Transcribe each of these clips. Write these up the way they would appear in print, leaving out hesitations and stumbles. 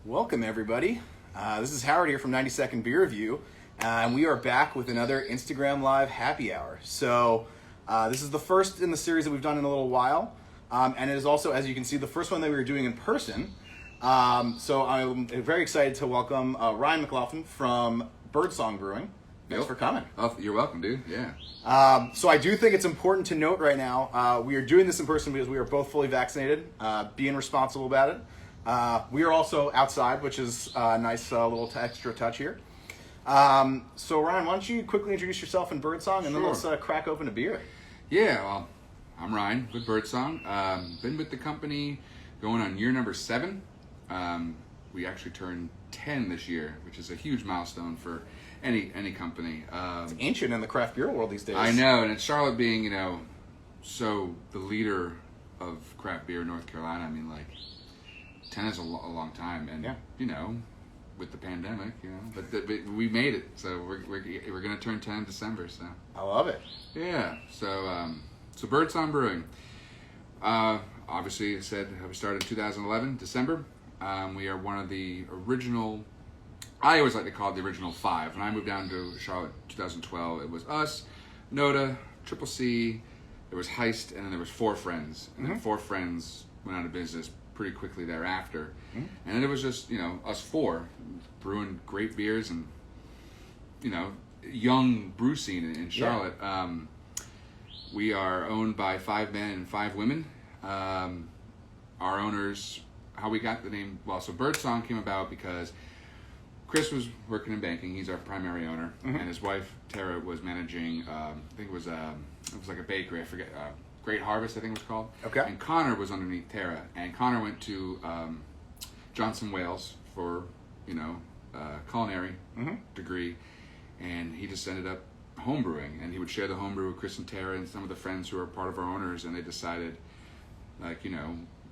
Welcome, everybody. This is Howard here from 90-Second Beer Review, and we are back with another Instagram Live happy hour. So this is the first in the series that we've done in a little while, and it is also, as you can see, the first one that we were doing in person. So I'm very excited to welcome Ryan McLoughlin from Birdsong Brewing. Thanks for coming. Oh, you're welcome, dude. Yeah. So I do think it's important to note right now, we are doing this in person because we are both fully vaccinated, being responsible about it. We are also outside, which is a nice little extra touch here. So Ryan, why don't you quickly introduce yourself in Birdsong, and then let's crack open a beer. Yeah, well, I'm Ryan with Birdsong. Been with the company going on year number 7. We actually turned 10 this year, which is a huge milestone for any company. It's ancient in the craft beer world these days. I know, and it's Charlotte being, so the leader of craft beer in North Carolina. I mean, 10 is a long time, and with the pandemic, but we made it. So we're gonna turn 10 in December. So I love it. Yeah. So Birdsong Brewing. Obviously, I said we started in 2011 December. We are one of the original. I always like to call it the original 5. When I moved down to Charlotte in 2012, it was us, Noda, Triple C. There was Heist, and then there was 4 Friends, and then 4 Friends went out of business pretty quickly thereafter. And then it was just, us 4 brewing great beers and, young brew scene in Charlotte. Yeah. We are owned by 5 men and 5 women. Our owners, how we got the name, so Birdsong came about because Chris was working in banking. He's our primary owner, and his wife Tara was managing. I think it was like a bakery. I forget. Great Harvest, I think it was called. Okay. And Connor was underneath Tara, and Connor went to Johnson Wales for culinary degree, and he just ended up homebrewing, and he would share the homebrew with Chris and Tara and some of the friends who are part of our owners, and they decided,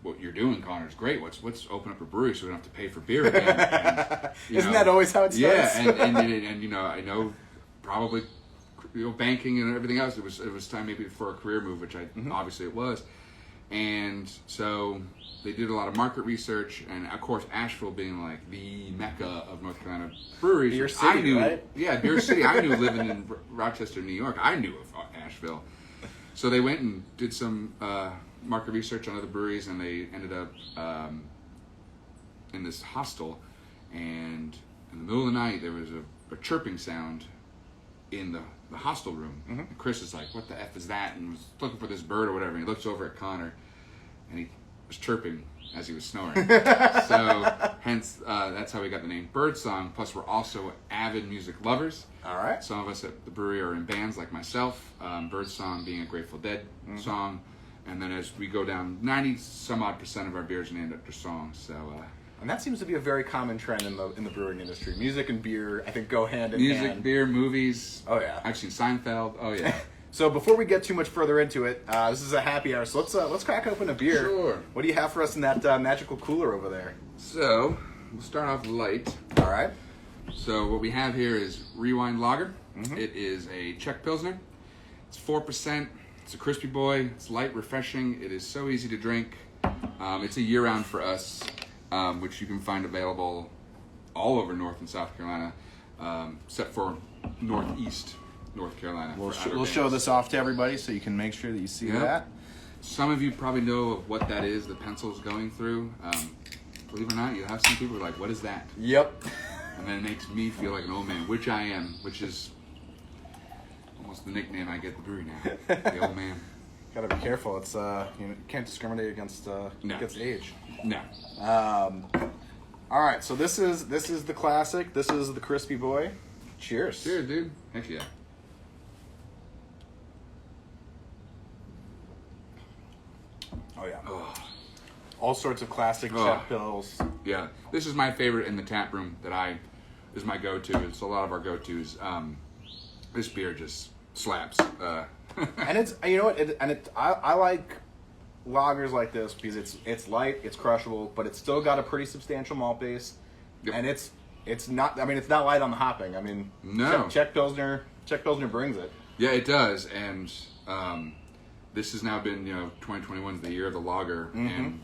what you're doing, Connor, is great. Let's open up a brewery so we don't have to pay for beer again. And, Isn't that always how it starts? Yeah, and I know probably banking and everything else. It was time maybe for a career move, which obviously it was. And so they did a lot of market research, and of course Asheville being like the mecca of North Carolina breweries. Beer City, I knew, right? Yeah, Beer City. I knew living in Rochester, New York. I knew of Asheville. So they went and did some market research on other breweries, and they ended up in this hostel, and in the middle of the night there was a chirping sound in the hostel room. And Chris is like, what the F is that? And was looking for this bird or whatever. And he looks over at Connor, and he was chirping as he was snoring. So hence, that's how we got the name Birdsong. Plus, we're also avid music lovers. All right. Some of us at the brewery are in bands like myself, Birdsong being a Grateful Dead song. And then as we go down, 90-some-odd% of our beers are named after songs. So, and that seems to be a very common trend in the brewing industry. Music and beer, I think, go hand in hand. Music, beer, movies. Oh yeah. I've seen Seinfeld. Oh yeah. So before we get too much further into it, this is a happy hour. So let's crack open a beer. Sure. What do you have for us in that magical cooler over there? So we'll start off light. All right. So what we have here is Rewind Lager. It is a Czech Pilsner. It's 4%. It's a crispy boy. It's light, refreshing. It is so easy to drink. It's a year-round for us, which you can find available all over North and South Carolina, except for Northeast North Carolina. We'll show this off to everybody so you can make sure that you see that. Some of you probably know of what that is, the pencil's going through. Believe it or not, you have some people who are like, what is that? Yep. And then it makes me feel like an old man, which I am, which is almost the nickname I get at the brewery now, the old man. Gotta be careful. It's you can't discriminate against age. No. All right. So this is the classic. This is the crispy boy. Cheers. Cheers, dude. Heck yeah. Oh yeah. Oh. All sorts of classic Czech pills. Yeah. This is my favorite in the tap room is my go-to. It's a lot of our go-tos. This beer just slaps. And it's I like lagers like this because it's light, it's crushable, but it's still got a pretty substantial malt base, and it's not. I mean, it's not light on the hopping. I mean, no. Czech Pilsner brings it. Yeah, it does, and this has now been 2021 is the year of the lager, and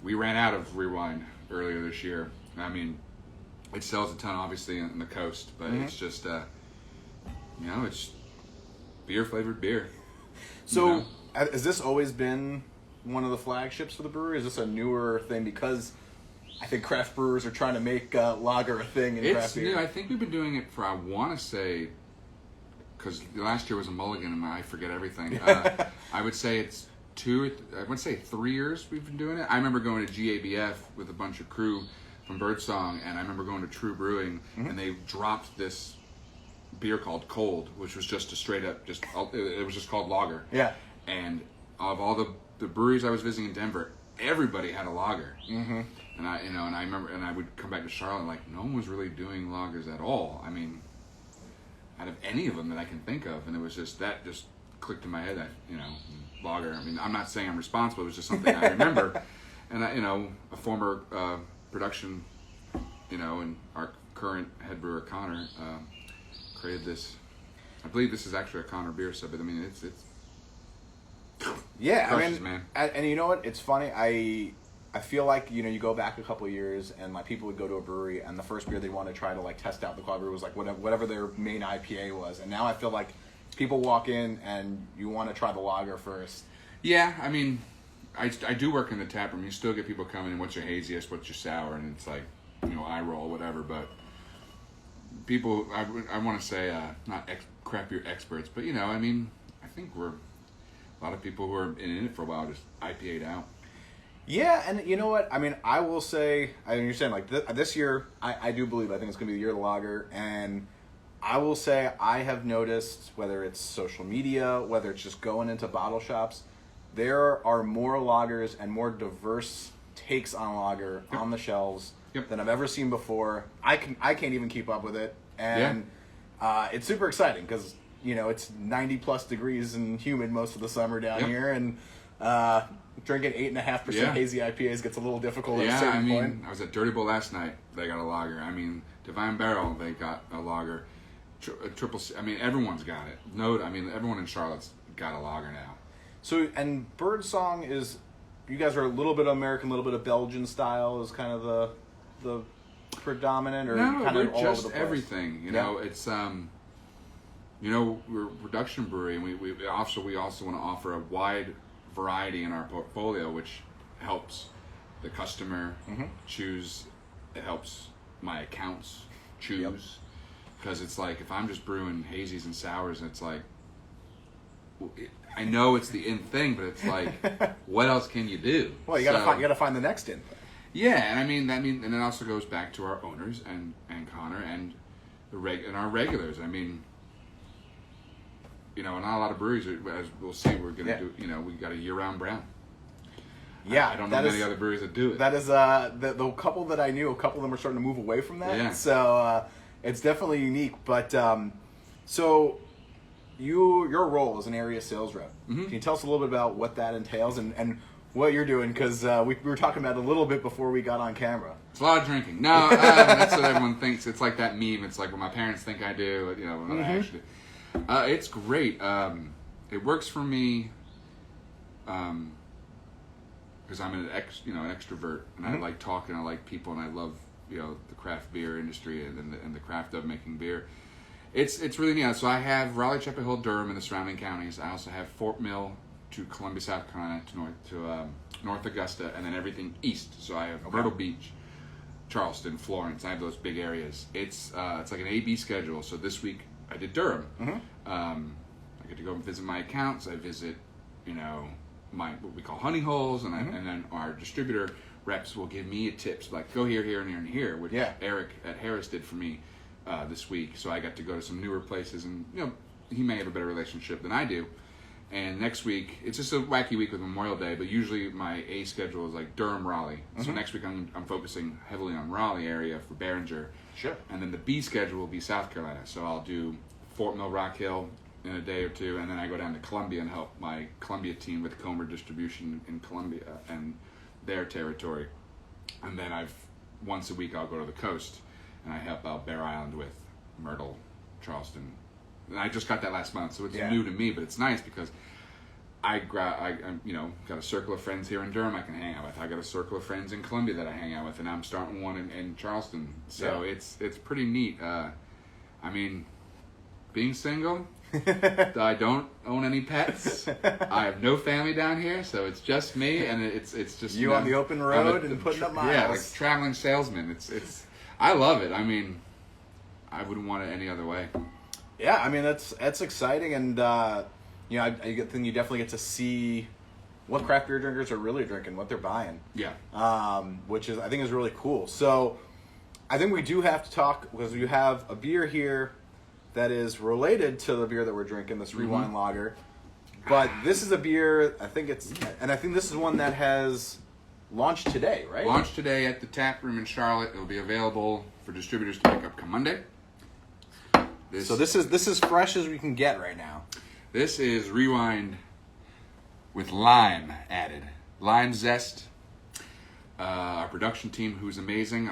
we ran out of Rewind earlier this year. I mean, it sells a ton, obviously, on the coast, but it's just, it's beer-flavored beer. So, has this always been one of the flagships for the brewery? Is this a newer thing? Because I think craft brewers are trying to make lager a thing in craft beer. It's new. I think we've been doing it for, I want to say, because last year was a mulligan and I forget everything. I would say it's 3 years we've been doing it. I remember going to GABF with a bunch of crew from Birdsong, and I remember going to True Brewing, and they dropped this beer called Cold, which was just a straight up, it was just called lager. Yeah. And of all the breweries I was visiting in Denver, everybody had a lager. Mm-hmm. And I remember, and I would come back to Charlotte, like, no one was really doing lagers at all. I mean, out of any of them that I can think of, and it was just, that just clicked in my head, that, lager. I mean, I'm not saying I'm responsible, it was just something I remember. And a former production, and our current head brewer, Connor, created this. I believe this is actually a Connor beer sub, but I mean, it's yeah, crushes, man. And you know what? It's funny. I feel like, you go back a couple of years and like people would go to a brewery and the first beer they want to try to like test out the quad brew was like whatever their main IPA was. And now I feel like people walk in and you want to try the lager first. Yeah, I mean, I do work in the tap room. You still get people coming in, what's your haziest, what's your sour, and it's like, I roll, whatever. But people, I want to say, not craft beer experts, but I mean, I think we're a lot of people who are in it for a while just IPA'd out. Yeah, and you know what? I mean, I will say, I understand, like, this year, I do believe, I think it's going to be the year of the lager, and I will say I have noticed, whether it's social media, whether it's just going into bottle shops, there are more lagers and more diverse takes on lager on the shelves than I've ever seen before. I can't even keep up with it, and it's super exciting, because, it's 90 plus degrees and humid most of the summer down here, and drinking 8.5% hazy IPAs gets a little difficult at a certain point. I was at Dirty Bull last night. They got a lager. I mean, Divine Barrel, they got a lager. Triple C. I mean, everyone's got it. Everyone in Charlotte's got a lager now. So, and Birdsong is, you guys are a little bit American, a little bit of Belgian style is kind of the predominant, or kind of all over the place? Everything. It's we're a production brewery, and we also want to offer a wide variety in our portfolio, which helps the customer choose. It helps my accounts choose, because it's like, if I'm just brewing hazies and sours, and it's like, I know it's the in thing, but it's like, what else can you do? Well, you gotta find the next in. Yeah, and and it also goes back to our owners and Connor and our regulars. I mean, not a lot of breweries, as we'll see, we're gonna do. We got a year-round brown. Yeah, I don't know many other breweries that do it. That is the couple that I knew. A couple of them are starting to move away from that. Yeah. So it's definitely unique. But so your role as an area sales rep. Can you tell us a little bit about what that entails and what you're doing? Because we were talking about it a little bit before we got on camera. It's a lot of drinking. No, that's what everyone thinks. It's like that meme. It's like what my parents think I do. What I actually do. It's great. It works for me because I'm an extrovert, and I like talking. I like people, and I love the craft beer industry and the craft of making beer. It's really neat. So I have Raleigh, Chapel Hill, Durham, and the surrounding counties. I also have Fort Mill to Columbia, South Carolina, to North Augusta, and then everything east. So I have Myrtle Beach, Charleston, Florence. I have those big areas. It's like an A/B schedule. So this week I did Durham. I get to go and visit my accounts. I visit, my what we call honey holes, and and then our distributor reps will give me tips like, go here, here, and here, and here, which Eric at Harris did for me this week. So I got to go to some newer places, and he may have a better relationship than I do. And next week, it's just a wacky week with Memorial Day, but usually my A schedule is like Durham, Raleigh. So next week I'm focusing heavily on Raleigh area for Behringer. Sure. And then the B schedule will be South Carolina. So I'll do Fort Mill, Rock Hill in a day or two, and then I go down to Columbia and help my Columbia team with Comer distribution in Columbia and their territory. And then once a week I'll go to the coast and I help out Bear Island with Myrtle, Charleston. And I just got that last month, so it's new to me, but it's nice because got a circle of friends here in Durham I can hang out with. I got a circle of friends in Columbia that I hang out with, and I'm starting one in Charleston. So it's pretty neat. I mean, being single, I don't own any pets. I have no family down here, so it's just me, and it's just you on the open road and putting up miles. Yeah, like traveling salesman. It's I love it. I mean, I wouldn't want it any other way. Yeah, I mean that's exciting, and I think you definitely get to see what craft beer drinkers are really drinking, what they're buying. Yeah. Which I think is really cool. So, I think we do have to talk because you have a beer here that is related to the beer that we're drinking, this Rewind Lager. But this is a beer, I think this is one that has launched today, right? Launched today at the tap room in Charlotte. It will be available for distributors to pick up come Monday. So this is fresh as we can get right now. This is Rewind with lime added, lime zest. Our production team, who's amazing,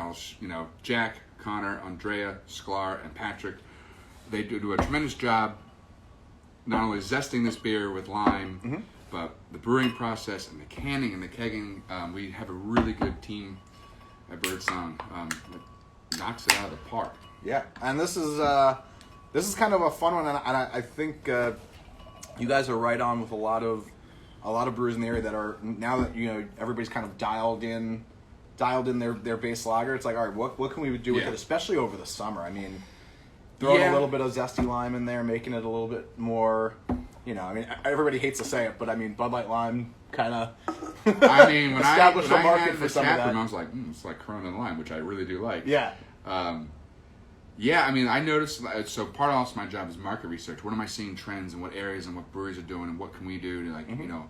Jack, Connor, Andrea, Sklar, and Patrick, they do a tremendous job not only zesting this beer with lime, but the brewing process and the canning and the kegging. We have a really good team at Birdsong that knocks it out of the park. Yeah, and this is kind of a fun one, and I think you guys are right on with a lot of brewers in the area that are, now that everybody's kind of dialed in their base lager. It's like, all right, what can we do with it, especially over the summer? I mean, throwing a little bit of zesty lime in there, making it a little bit more, I mean, everybody hates to say it, but I mean, Bud Light Lime kind of established a market for some of that. I was like, it's like Corona and lime, which I really do like. Yeah. I mean, I noticed, so part of my job is market research. What am I seeing trends and what areas and what breweries are doing and what can we do to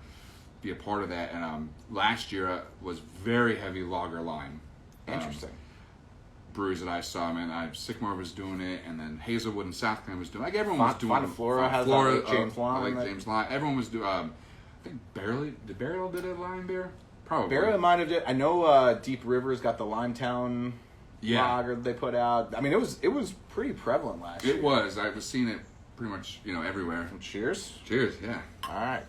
be a part of that? And last year was very heavy lager lime. Interesting. Breweries that I saw, Sycamore was doing it, and then Hazelwood and South Carolina was doing it. Like everyone was doing it. Flora has James Lime. James Lime. Everyone was doing, I think Burial did a lime beer? Probably. Burial might have did. I know Deep River's got the Limetown lager that they put out. I mean, it was pretty prevalent last year. It was. I was seeing it pretty much, everywhere. Cheers. Cheers, yeah. All right.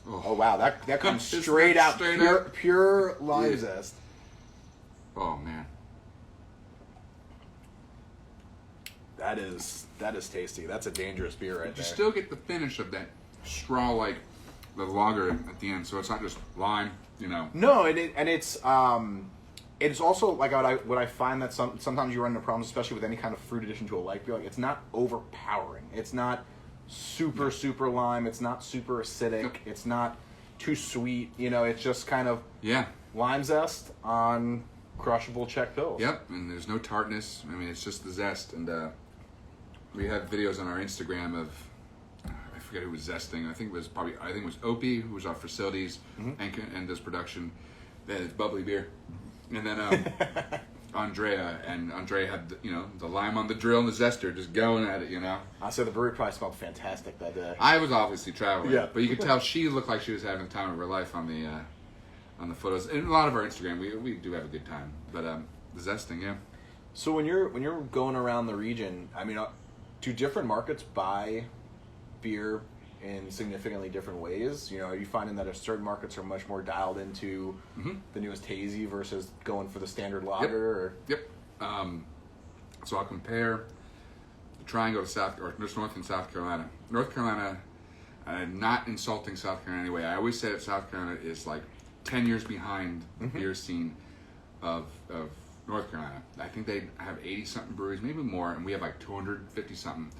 Oh wow, that comes straight out, pure lime zest. Oh man. That is tasty. That's a dangerous beer right there. You still get the finish of that straw, like the lager at the end, so it's not just lime, No, and it's also like what I find that sometimes you run into problems, especially with any kind of fruit addition to a light beer. Like, it's not overpowering. It's not super lime. It's not super acidic. Yep. It's not too sweet. It's just kind of lime zest on crushable Czech pills. Yep, and there's no tartness. I mean, it's just the zest. And we have videos on our Instagram of, I forget who was zesting. I think it was Opie, who was our facilities and does production. Then it's bubbly beer. And then Andrea had the lime on the drill and the zester just going at it. I say the brewery probably smelled fantastic that day. I was obviously traveling, yeah, but you could tell she looked like she was having the time of her life on the photos. And a lot of our Instagram, we do have a good time. But the zesting, yeah. So when you're going around the region, I mean, do different markets buy beer in significantly different ways? Are you finding that certain markets are much more dialed into the newest hazy versus going for the standard lager? Yep. So I'll compare the triangle to North and South Carolina. North Carolina, not insulting South Carolina anyway. I always say that South Carolina is like 10 years behind the beer scene of North Carolina. I think they have 80-something breweries, maybe more, and we have like 250-something.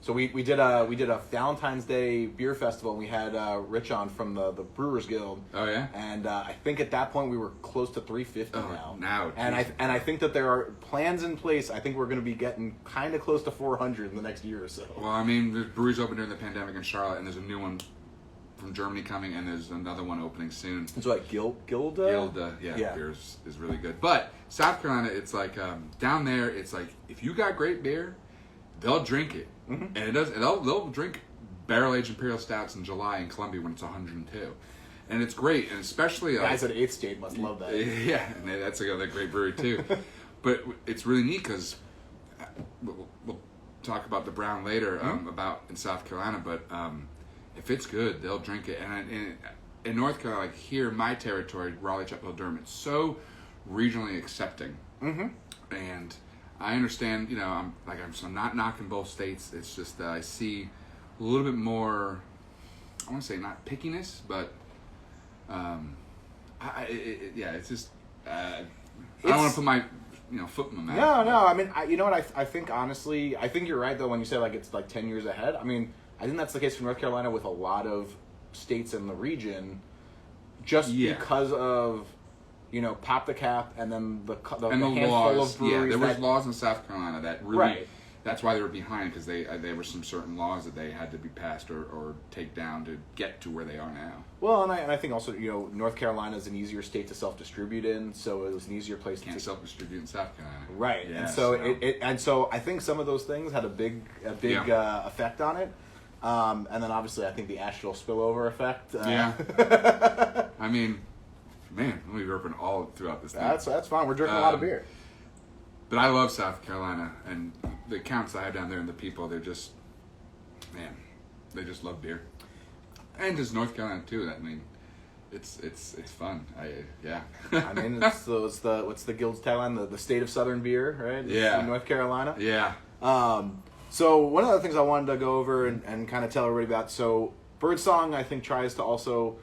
So we did a Valentine's Day beer festival, and we had Rich on from the Brewers Guild. Oh yeah. And I think at that point we were close to 350 now. Now. And I think that there are plans in place. I think we're going to be getting kind of close to 400 in the next year or so. Well, I mean, there's breweries open during the pandemic in Charlotte, and there's a new one from Germany coming, and there's another one opening soon. It's like Gilda? Gilda, yeah. Beer is really good. But South Carolina, it's like down there, it's like if you got great beer, they'll drink it. And they'll drink barrel-aged imperial stouts in July in Columbia when it's 102. And it's great, and especially... guys at 8th State must love that. Yeah, and that's another great brewery too. But it's really neat because we'll talk about the brown later about in South Carolina, but if it's good, they'll drink it. And in North Carolina, like here, my territory, Raleigh, Chapel Hill, Durham, it's so regionally accepting. Mm-hmm. And I understand, I'm not knocking both states. It's just I see a little bit more, I want to say not pickiness, but it's just I don't want to put my foot in my mouth. No. I mean, you know what? I think honestly, I think you're right though when you say like it's like 10 years ahead. I mean, I think that's the case for North Carolina with a lot of states in the region, just because of pop the cap and then the handful laws. of breweries. Yeah, there was laws in South Carolina that really. Right. That's why they were behind, because there were some certain laws that they had to be passed or take down to get to where they are now. Well, and I think also North Carolina is an easier state to self-distribute in, so it was an easier place to self-distribute in South Carolina. Right, Yeah, and so I think some of those things had a big effect on it, and then obviously I think the Asheville spillover effect. I mean, man, we've opened all throughout this thing. That's fine. We're drinking a lot of beer. But I love South Carolina, and the accounts I have down there and the people, they just love beer. And just North Carolina too. I mean, it's fun. I mean, what's the Guild's tagline? The state of Southern beer, right? Yeah. In North Carolina. Yeah. So one of the things I wanted to go over and kind of tell everybody about. So Birdsong, I think, tries to also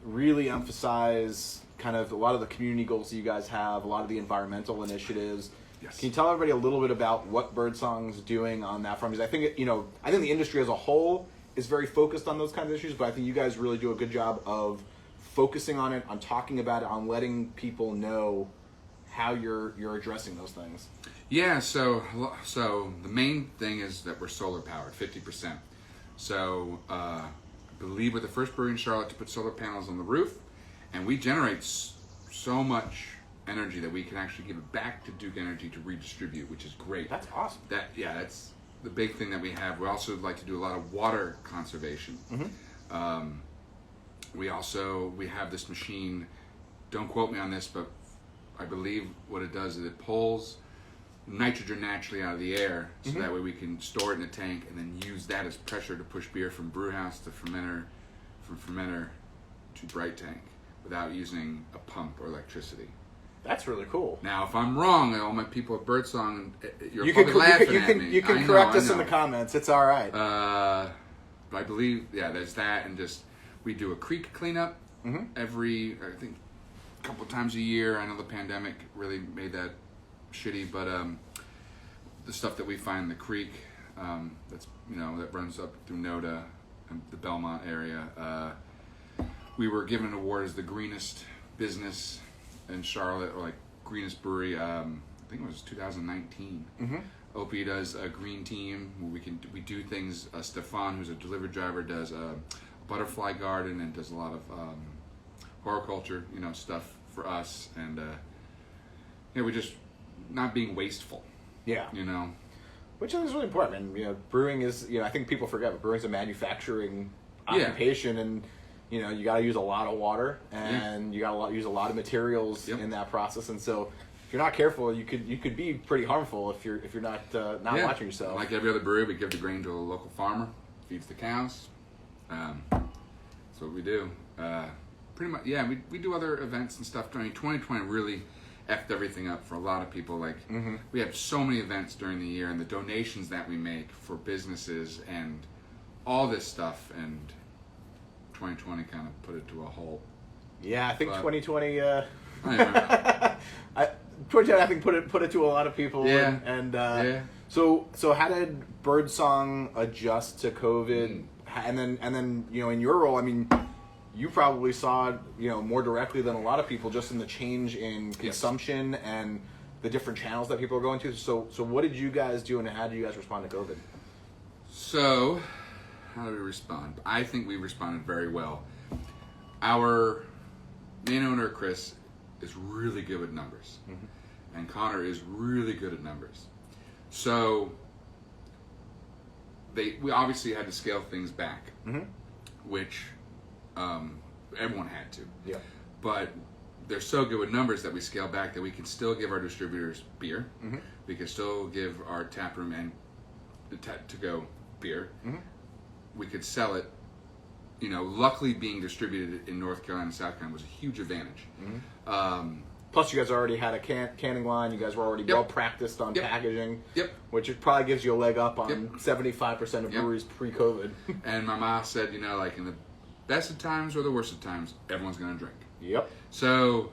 really emphasize kind of a lot of the community goals that you guys have, a lot of the environmental initiatives. Yes. Can you tell everybody a little bit about what Birdsong's doing on that front? Because I think I think the industry as a whole is very focused on those kinds of issues, but I think you guys really do a good job of focusing on it, on talking about it, on letting people know how you're addressing those things. Yeah. So the main thing is that we're solar powered, 50%. So I believe we're the first brewery in Charlotte to put solar panels on the roof. And we generate so much energy that we can actually give it back to Duke Energy to redistribute, which is great. That's awesome. That's the big thing that we have. We also like to do a lot of water conservation. Mm-hmm. We have this machine. Don't quote me on this, but I believe what it does is it pulls nitrogen naturally out of the air, so that way we can store it in a tank and then use that as pressure to push beer from brew house to fermenter, from fermenter to bright tank, without using a pump or electricity. That's really cool. Now, if I'm wrong, all my people at Birdsong, you're you probably can, laughing at me. You can correct us in the comments. It's all right. But I believe, there's that, and just we do a creek cleanup every, I think, a couple times a year. I know the pandemic really made that shitty, but the stuff that we find in the creek, that's that runs up through Noda and the Belmont area. We were given an award as the greenest business in Charlotte, or like greenest brewery. I think it was 2019. OP does a green team where we do things. Stefan, who's a delivery driver, does a butterfly garden and does a lot of horticulture, stuff for us, and we just not being wasteful. Yeah. Which is really important. And brewing is, I think people forget, but brewing is a manufacturing occupation, and you got to use a lot of water, and you got to use a lot of materials in that process. And so, if you're not careful, you could be pretty harmful if you're not watching yourself. Like every other brewery, we give the grain to a local farmer, feeds the cows. That's what we do. Pretty much, we do other events and stuff. 2020 really effed everything up for a lot of people. Like we have so many events during the year, and the donations that we make for businesses and all this stuff, and 2020 kind of put it to a halt. Yeah, I think 2020. I 2020, I think put it to a lot of people. Yeah. So how did Birdsong adjust to COVID? And then in your role, I mean, you probably saw it more directly than a lot of people, just in the change in consumption and the different channels that people are going to. So what did you guys do, and how did you guys respond to COVID? So, how did we respond? I think we responded very well. Our main owner, Chris, is really good with numbers. And Connor is really good at numbers. So, we obviously had to scale things back, which everyone had to. Yeah. But they're so good with numbers that we scale back that we can still give our distributors beer. We can still give our tap room and the to-go beer. We could sell it luckily being distributed in North Carolina and South Carolina was a huge advantage. Plus, you guys already had a canning line. You guys were already well practiced on packaging. Which it probably gives you a leg up on 75% of breweries pre-COVID. And my mom said, in the best of times or the worst of times, everyone's going to drink. So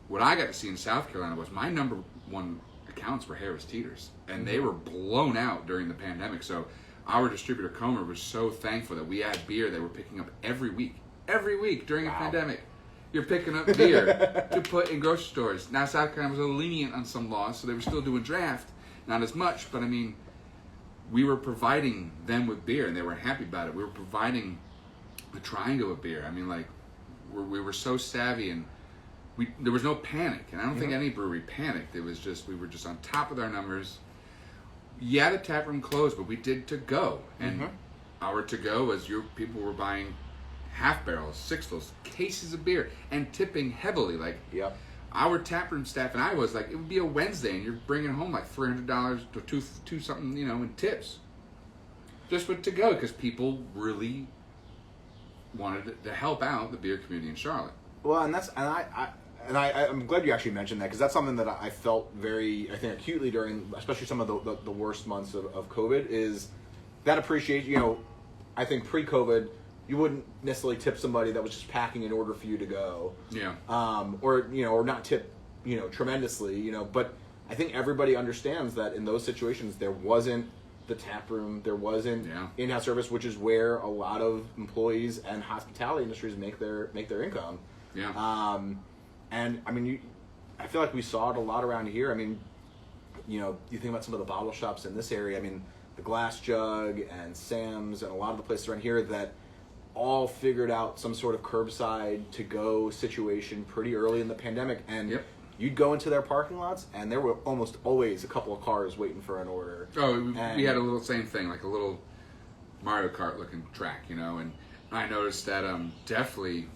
what I got to see in South Carolina was my number one accounts were Harris Teeters. And they were blown out during the pandemic. So our distributor, Comer, was so thankful that we had beer they were picking up every week during a pandemic. You're picking up beer to put in grocery stores. Now, South Carolina was a little lenient on some laws, so they were still doing draft. Not as much, but we were providing them with beer, and they were happy about it. We were providing a triangle of beer. We were so savvy, and there was no panic. And I don't think any brewery panicked. It was just, we were just on top of our numbers. Yeah, the tap room closed, but we did to go. And our to go was people were buying half barrels, sixtels, cases of beer, and tipping heavily. Our taproom staff and I was it would be a Wednesday, and you're bringing home $300 to two something, in tips, just with to go, because people really wanted to help out the beer community in Charlotte. Well, I'm glad you actually mentioned that, because that's something that I felt very, acutely during, especially some of the worst months of COVID, is that appreciation. I think pre-COVID, you wouldn't necessarily tip somebody that was just packing in order for you to go. Or not tip, tremendously, but I think everybody understands that in those situations there wasn't the tap room, there wasn't in-house service, which is where a lot of employees and hospitality industries make their income. And I feel like we saw it a lot around here. You think about some of the bottle shops in this area. The Glass Jug and Sam's and a lot of the places around here that all figured out some sort of curbside to-go situation pretty early in the pandemic. And you'd go into their parking lots, and there were almost always a couple of cars waiting for an order. We had a little same thing, like a little Mario Kart looking track, and I noticed that definitely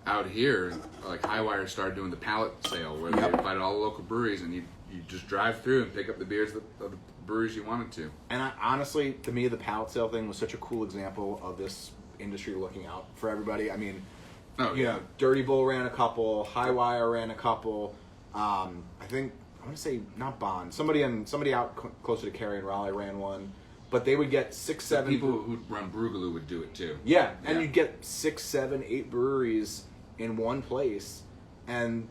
out here, Highwire started doing the pallet sale, where they invited all the local breweries, and you just drive through and pick up the beers of the breweries you wanted to. And honestly, to me, the pallet sale thing was such a cool example of this industry looking out for everybody. Dirty Bull ran a couple, Highwire ran a couple. I want to say not Bond. Somebody out closer to Cary and Raleigh ran one, but they would get 6, 7 people who run Brewgaloo would do it too. And you'd get 6, 7, 8 breweries in one place, and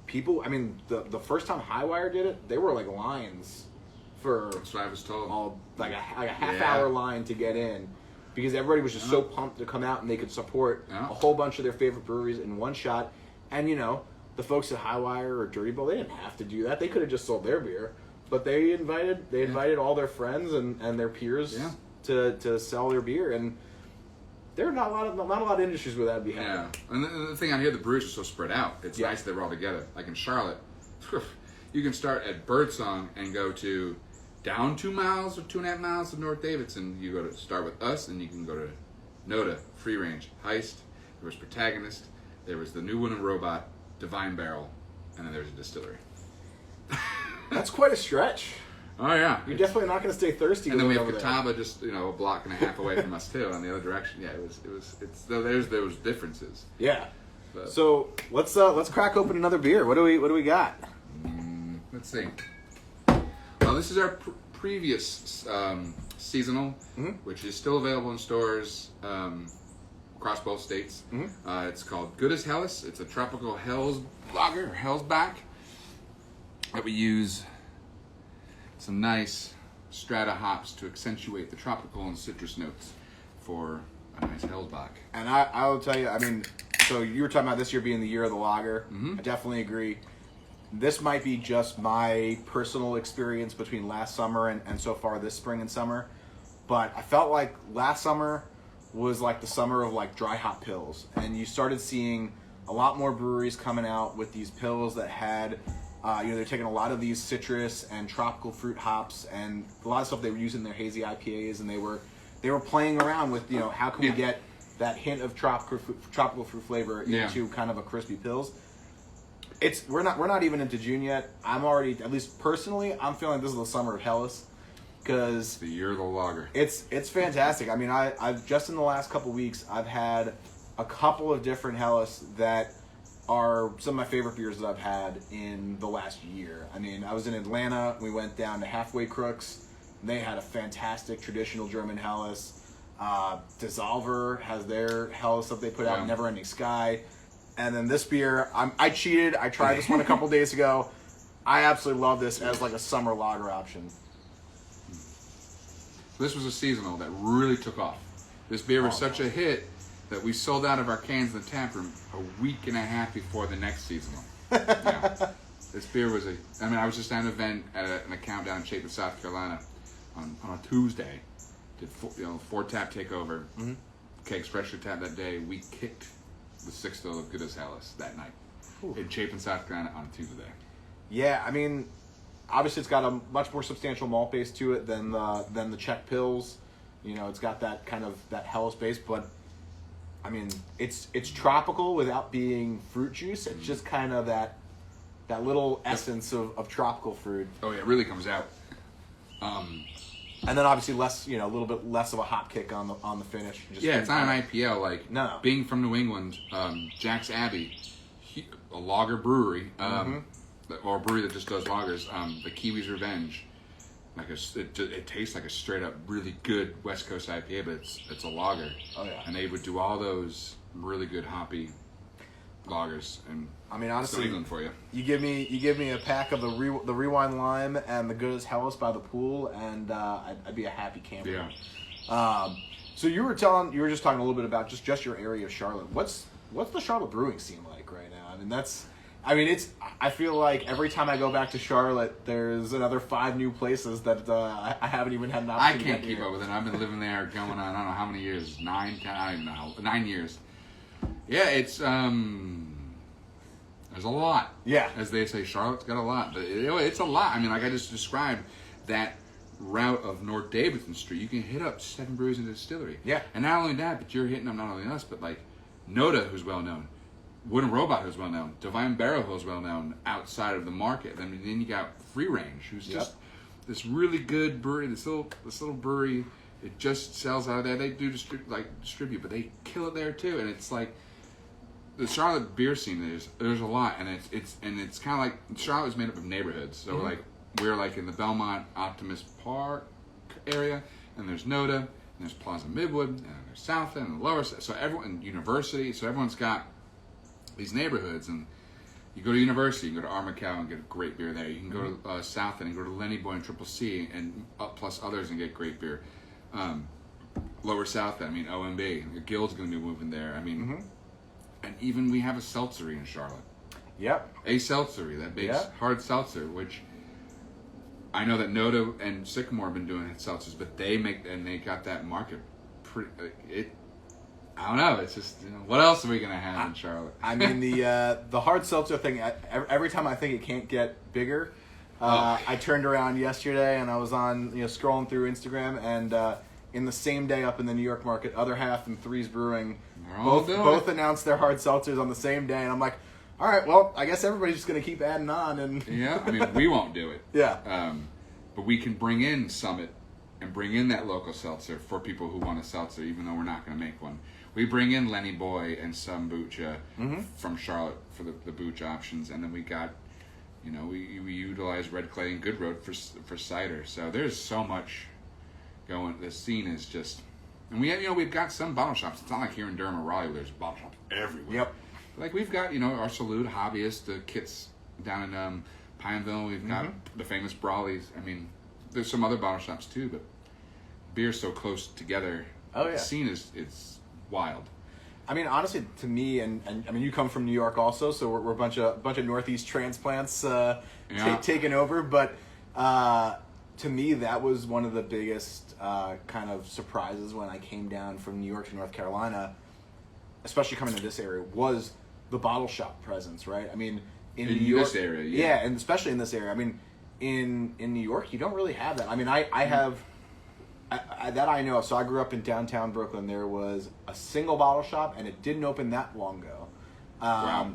people. The first time Highwire did it, they were lines for. That's what I was told. A half-hour line to get in. Because everybody was just so pumped to come out, and they could support a whole bunch of their favorite breweries in one shot. And, the folks at Highwire or Dirty Bull, they didn't have to do that. They could have just sold their beer. But they invited all their friends and their peers to sell their beer. And there are not a lot of industries where that would be happening. And the thing out here, the breweries are so spread out. It's nice that we're all together. Like in Charlotte, you can start at Birdsong and go to down 2 miles or 2.5 miles to North Davidson. You go to start with us, and you can go to Noda, Free Range, Heist. There was Protagonist. There was the New One and Robot, Divine Barrel, and then there's a distillery. That's quite a stretch. Oh yeah, you're definitely not going to stay thirsty. And then we have Catawba just a block and a half away from us too, on the other direction. There's those differences. But. So let's crack open another beer. What do we got? Let's see. Well, this is our previous seasonal, which is still available in stores across both states. It's called Good as Helles. It's a tropical Helles lager, Helles back, that we use some nice strata hops to accentuate the tropical and citrus notes for a nice Hellsbach. And I will tell you, so you were talking about this year being the year of the lager. I definitely agree. This might be just my personal experience between last summer and so far this spring and summer, but I felt like last summer was like the summer of dry hop pills, and you started seeing a lot more breweries coming out with these pills that had they're taking a lot of these citrus and tropical fruit hops and a lot of stuff they were using in their hazy IPAs, and they were playing around with how can we get that hint of tropical fruit flavor into kind of a crispy pills. We're not even into June yet. I'm already, at least personally, I'm feeling this is the summer of Helles. because the year of the lager. It's fantastic. I mean, I've just in the last couple weeks I've had a couple of different Helles that are some of my favorite beers that I've had in the last year. I mean, I was in Atlanta. We went down to Halfway Crooks. And they had a fantastic traditional German Helles. Dissolver has their Helles that they put out, Never Ending Sky. And then this beer, I cheated. I tried this one a couple days ago. I absolutely love this as like a summer lager option. This was a seasonal that really took off. This beer was such a hit that we sold out of our cans in the tap room a week and a half before the next seasonal. Yeah. This beer was I was just at an event at an account down in Chapin, South Carolina on a Tuesday. Did 4-tap takeover. Mm-hmm. Kegs freshly tapped that day. We kicked the 6 still of Goodest Helles that night. Ooh. In Chapin, South Carolina on Tuesday. Yeah, I mean, obviously it's got a much more substantial malt base to it than the Czech Pils. You know, it's got that kind of that Helles base, but I mean, it's tropical without being fruit juice. It's just kind of that little essence of tropical fruit. Oh yeah, it really comes out. And then obviously less, a little bit less of a hop kick on the finish. Yeah, it's not an IPL. Like no. Being from New England, Jack's Abbey, a lager brewery, or a brewery that just does lagers. The Kiwi's Revenge, it tastes like a straight up really good West Coast IPA, but it's a lager. Oh yeah. And they would do all those really good hoppy lagers, and I mean, honestly, New England for you. You give me a pack of the Rewind Lime and the Goodest Helles by the pool, and I'd be a happy camper. Yeah. So you were just talking a little bit about just your area of Charlotte. What's the Charlotte brewing scene like right now? I feel like every time I go back to Charlotte, there's another 5 new places that I haven't even had an opportunity. I can't keep up with it. I've been living there going on, I don't know how many years, 9, 10, I don't even know, 9 years. Yeah, it's there's a lot. Yeah, as they say, Charlotte's got a lot, but it's a lot. I mean, like I just described that route of North Davidson Street. You can hit up 7 breweries and a distillery. Yeah, and not only that, but you're hitting up not only us, but like Noda, who's well known, Wooden Robot, who's well known, Divine Barrel, who's well known outside of the market. I mean, then you got Free Range, who's just this really good brewery. This little brewery. It just sells out of there. They do distribute, but they kill it there too. And it's like the Charlotte beer scene. There's a lot, and it's kind of like Charlotte is made up of neighborhoods. So we're like in the Belmont Optimist Park area, and there's Noda, and there's Plaza Midwood, and there's South End and Lower. So everyone, University. So everyone's got these neighborhoods, and you go to University, you can go to Armacow and get a great beer there. You can go to South End and go to Lenny Boy and Triple C and plus others and get great beer. Lower South End, OMB, the Guild's going to be moving there. And even we have a seltzery in Charlotte. Yep. A seltzery that makes hard seltzer, which I know that Noda and Sycamore have been doing seltzers, but they got that market pretty. I don't know. It's just what else are we gonna have in Charlotte? I mean the hard seltzer thing. Every time I think it can't get bigger, I turned around yesterday and I was on scrolling through Instagram, and in the same day up in the New York market, Other Half and Threes Brewing both announced their hard seltzers on the same day, and I'm like, all right, well, I guess everybody's just gonna keep adding on. And yeah, we won't do it. Yeah. But we can bring in Summit and bring in that local seltzer for people who want a seltzer, even though we're not going to make one. We bring in Lenny Boy and some Boocha from Charlotte for the Booch options, and then we got, we utilize Red Clay and Good Road for cider. So there's so much going. The scene is just, and we have, we've got some bottle shops. It's not like here in Durham or Raleigh, there's bottle shops everywhere. Yep. Like we've got, our Salute Hobbyist, the kits down in Pineville. We've got the famous Brawleys. There's some other bottle shops too, but beer's so close together. Oh yeah. The scene is wild. Honestly, to me, and you come from New York also, so we're a bunch of Northeast transplants taking over. But to me, that was one of the biggest kind of surprises when I came down from New York to North Carolina, especially coming to this area, was the bottle shop presence, right? In New York, this area, yeah, and especially in this area. In New York, you don't really have that. I have. That I know of. So I grew up in downtown Brooklyn. There was a single bottle shop, and it didn't open that long ago. Wow.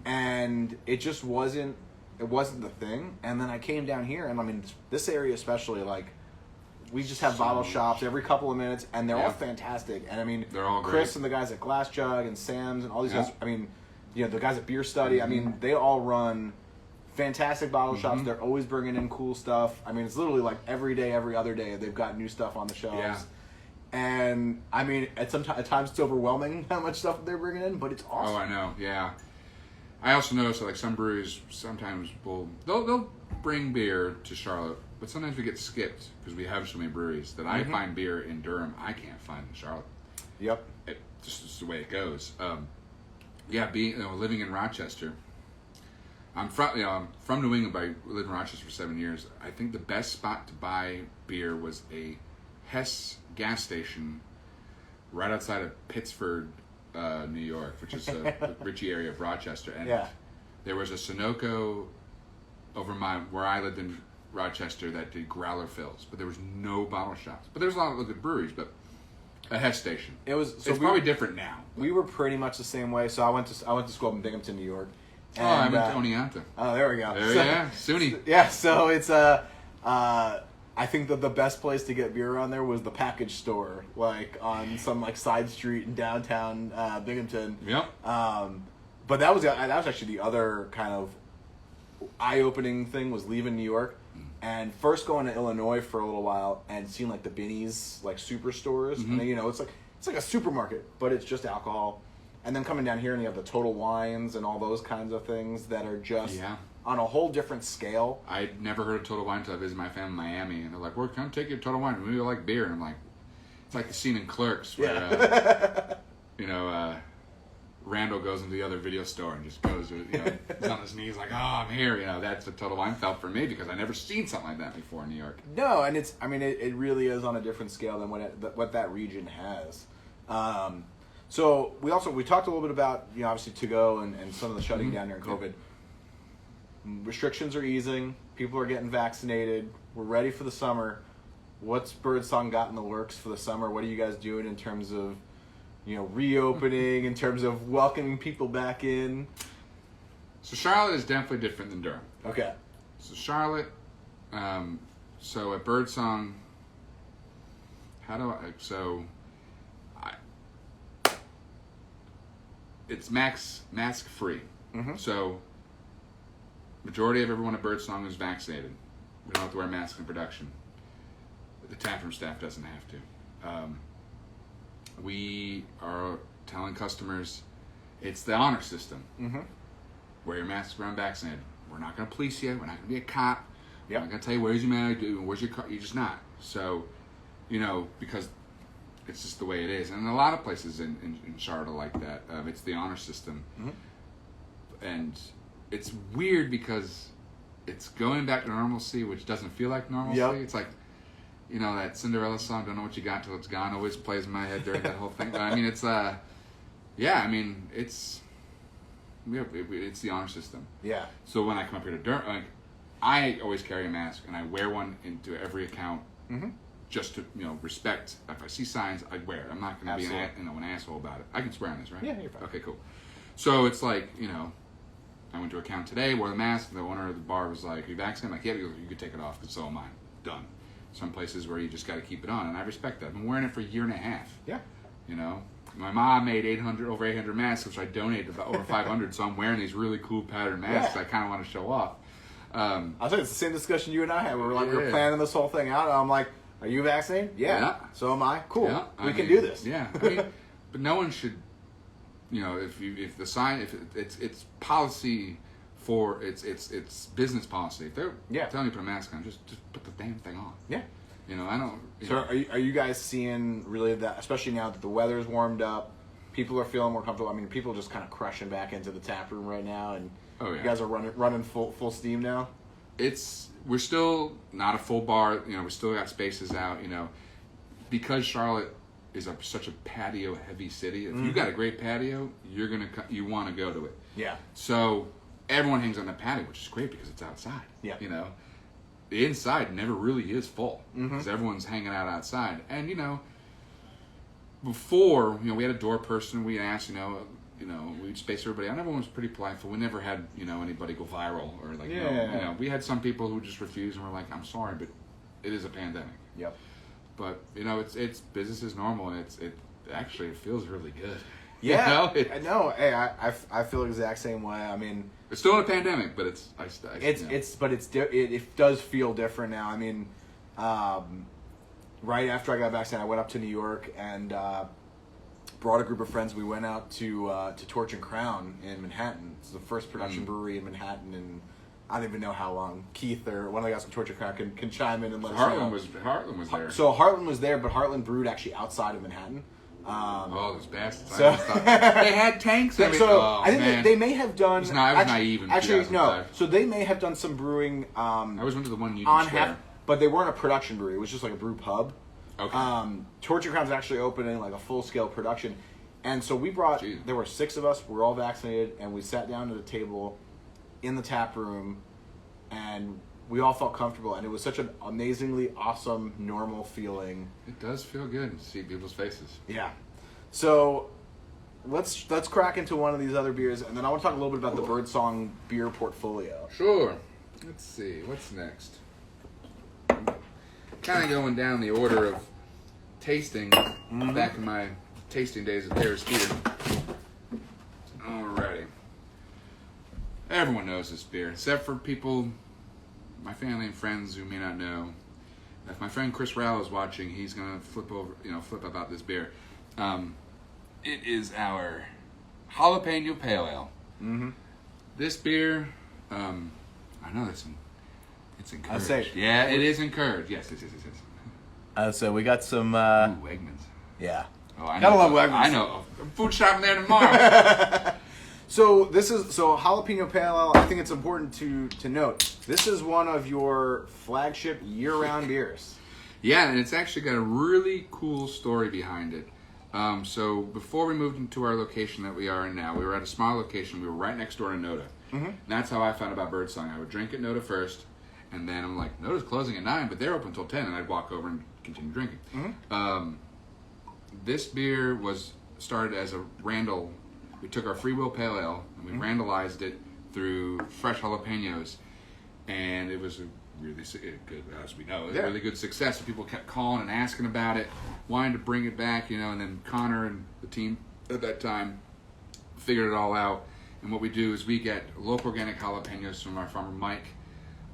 And it just wasn't the thing. And then I came down here, and this area especially, like, we just have bottle shops every couple of minutes, and they're all fantastic. And I mean, they're all Chris great. and the guys at Glass Jug and Sam's and all these guys. I mean, you know, the guys at Beer Study. I mean, they all run fantastic bottle shops. They're always bringing in cool stuff. I mean, it's literally like every day, every other day, they've got new stuff on the shelves. Yeah. And I mean, at times it's overwhelming how much stuff they're bringing in, but it's awesome. Oh, I know. Yeah. I also noticed that like some breweries sometimes they'll bring beer to Charlotte, but sometimes we get skipped because we have so many breweries that I find beer in Durham I can't find in Charlotte. Yep. Just the way it goes. Living in Rochester, I'm from New England, but I lived in Rochester for 7 years. I think the best spot to buy beer was a Hess gas station right outside of Pittsford, New York, which is the Ritchie area of Rochester. And there was a Sunoco over where I lived in Rochester that did growler fills, but there was no bottle shops. But there's a lot of good breweries, but a Hess station. It's probably different now. We were pretty much the same way. So I went to school up in Binghamton, New York. And, I went to Oneonta. Oh, there we go. SUNY. Yeah, so it's I think that the best place to get beer around there was the package store, like on some like side street in downtown Binghamton. Yep. But that was actually the other kind of eye-opening thing, was leaving New York and first going to Illinois for a little while and seeing like the Binny's like superstores. And then, you know, it's like a supermarket, but it's just alcohol. And then coming down here and you have the Total Wines and all those kinds of things that are just on a whole different scale. I'd never heard of Total Wine until I visited my family in Miami, and they're like, "We're going to take you to Total Wine. We like beer." And I'm like, it's like the scene in Clerks where, Randall goes into the other video store and just goes, he's on his knees like, "Oh, I'm here." You know, that's what Total Wine felt for me because I never seen something like that before in New York. No, and it really is on a different scale than what that region has. So we talked a little bit about, you know, obviously to go and some of the shutting down during COVID. Restrictions are easing. People are getting vaccinated. We're ready for the summer. What's Birdsong got in the works for the summer? What are you guys doing in terms of, you know, reopening, in terms of welcoming people back in? So Charlotte is definitely different than Durham. Okay. So Charlotte, so at Birdsong, it's mask free. So majority of everyone at Birdsong is vaccinated. We don't have to wear masks in production. The taproom staff doesn't have to. We are telling customers it's the honor system. Wear your mask around vaccinated. We're not going to police you. We're not going to be a cop. We're not going to tell you where's your mask, where's your car. You're just not. So, you know, because it's just the way it is. And a lot of places in Charlotte are like that. It's the honor system. And it's weird because it's going back to normalcy, which doesn't feel like normalcy. It's like, you know, that Cinderella song, "Don't Know What You Got Till It's Gone," always plays in my head during that whole thing. But I mean, it's it's the honor system. Yeah. So when I come up here to Durham, like, I always carry a mask and I wear one into every account, just to, you know, respect. If I see signs, I wear it. I'm not going to be an asshole about it. I can swear on this, right? Yeah, you're fine. Okay, cool. So it's like, you know, I went to a account today, wore the mask, and the owner of the bar was like, "Are you vaccinated?" I'm like, "Yeah." He goes, "You could take it off, because so am I." Done. Some places where you just got to keep it on, and I respect that. I've been wearing it for a year and a half. Yeah. You know, my mom made over 800 masks, which I donated about over 500. So I'm wearing these really cool patterned masks. I kind of want to show off. I'll tell you, it's the same discussion you and I had. We were planning this whole thing out. And I'm like, "Are you vaccinated?" Yeah. So am I. Cool. Yeah. We can do this. Yeah. I mean, but no one should. You know, if it's policy for it's business policy. If they're telling you to put a mask on, just put the damn thing on. Yeah. You know, I don't. So are you guys seeing really that, especially now that the weather's warmed up, people are feeling more comfortable? I mean, people are just kind of crushing back into the tap room right now, and you guys are running full steam now. We're still not a full bar. You know, we still got spaces out. You know, because Charlotte is such a patio heavy city. If you got a great patio, you want to go to it. Yeah. So everyone hangs on the patio, which is great because it's outside. Yeah. You know, the inside never really is full because everyone's hanging out outside. And you know, before, you know, we had a door person. We asked, you know, we'd space everybody out. Everyone was pretty polite. We never had, you know, anybody go viral or like, you know, we had some people who just refused and were like, "I'm sorry, but it is a pandemic." Yep. but it's business as normal, and it actually feels really good. Yeah, You know? I know. Hey, I feel the exact same way. I mean, It's still in a pandemic, but it does feel different now. I mean, right after I got vaccinated, I went up to New York and brought a group of friends. We went out to Torch and Crown in Manhattan. It's the first production brewery in Manhattan, and I don't even know how long. Keith or one of the guys from Torch and Crown can chime in and let us know. Heartland was there. So Heartland was there, but Heartland brewed actually outside of Manhattan. Those bastards! So they had tanks. I think they may have done. I was naive in actually, no. 2005. So they may have done some brewing. I always went to the one Union on Square. but they weren't a production brewery. It was just like a brew pub. Okay. Torch and Crown's actually opening like a full scale production, and so we brought. Jeez. There were 6 of us. We're all vaccinated, and we sat down at a table in the tap room, and we all felt comfortable, and it was such an amazingly awesome, normal feeling. It does feel good to see people's faces. Yeah. So let's crack into one of these other beers, and then I want to talk a little bit about the Birdsong beer portfolio. Sure. Let's see. What's next? Kind of going down the order of tasting back in my tasting days at Harris Theater. Alrighty. Everyone knows this beer, except for people, my family and friends who may not know. If my friend Chris Rowell is watching, he's gonna flip about this beer. It is our jalapeno pale ale. Mm-hmm. This beer, I know it's encouraged. I'll say, yeah, it is encouraged. Yes. So we got some. Ooh, Wegmans. Yeah. Oh, I Gotta know. love Wegmans. I know. I'm food shopping there tomorrow. So jalapeno pale ale. I think it's important to note this is one of your flagship year-round beers. Yeah, and it's actually got a really cool story behind it. So before we moved into our location that we are in now, we were at a small location. We were right next door to Noda. Mm-hmm. And that's how I found about Birdsong. I would drink at Noda first, and then I'm like, Noda's closing at 9, but they're open until 10, and I'd walk over and continue drinking. Mm-hmm. This beer was started as a Randall. We took our Free Will Pale Ale, and we Randallized it through fresh jalapenos, and it was a really good, as we know, a really good success. People kept calling and asking about it, wanting to bring it back, and then Connor and the team at that time figured it all out. And what we do is we get local organic jalapenos from our farmer Mike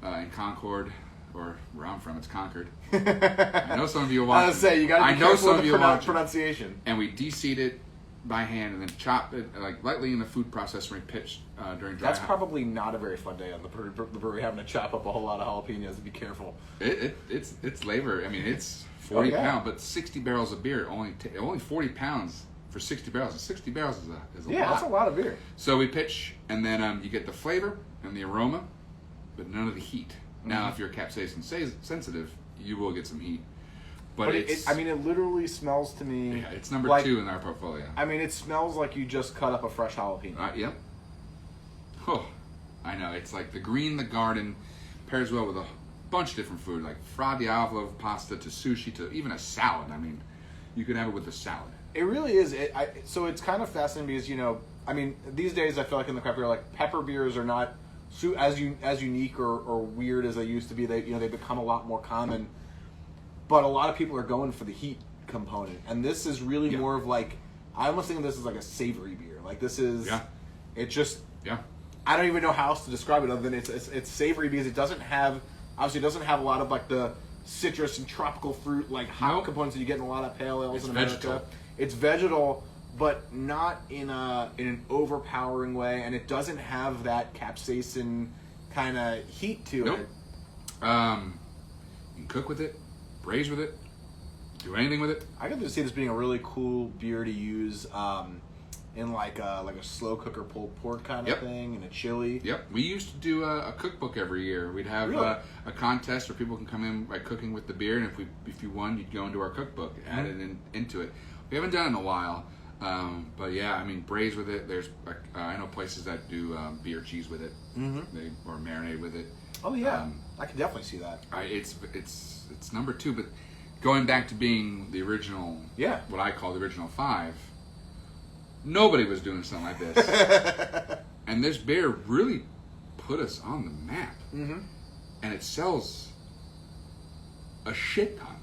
in Concord, or where I'm from, it's Concord. I know some of you are watching. I was say you got to be careful with the pronunciation. And we de-seed it by hand and then chop it like lightly in the food processor and pitch during dry. That's probably not a very fun day on the brewery having to chop up a whole lot of jalapenos. Be careful. It's labor. I mean, it's 40 pounds, but 60 barrels of beer only 40 pounds for 60 barrels. And 60 barrels is a lot. That's a lot of beer. So we pitch, and then you get the flavor and the aroma, but none of the heat. Mm-hmm. Now, if you're capsaicin sensitive, you will get some heat. But it literally smells to me. Yeah, it's number 2 in our portfolio. I mean, it smells like you just cut up a fresh jalapeno. Yep. Oh, I know. It's like the green, the garden, pairs well with a bunch of different food, like fra diavolo pasta to sushi to even a salad. I mean, you could have it with a salad. It really is. So it's kind of fascinating because I mean, these days I feel like in the craft beer, like pepper beers are not as unique or weird as they used to be. They they become a lot more common. But a lot of people are going for the heat component, and this is really more of like, I almost think of this as like a savory beer. Like this is, it just, I don't even know how else to describe it other than it's savory because it doesn't have a lot of like the citrus and tropical fruit like hot components that you get in a lot of pale ales in America. Vegetal. It's vegetal, but not in an overpowering way, and it doesn't have that capsaicin kind of heat to it. You can cook with it. Braise with it, do anything with it. I could just see this being a really cool beer to use in like a slow cooker pulled pork kind of thing, and a chili. Yep, we used to do a cookbook every year. We'd have a contest where people can come in by cooking with the beer, and if you won, you'd go into our cookbook, add it into it. We haven't done it in a while, but yeah, I mean, braise with it. There's I know places that do beer cheese with it, or marinade with it. Oh yeah, I can definitely see that. It's number 2, but going back to being the original, what I call the original 5, nobody was doing something like this. And this beer really put us on the map. Mm-hmm. And it sells a shit ton.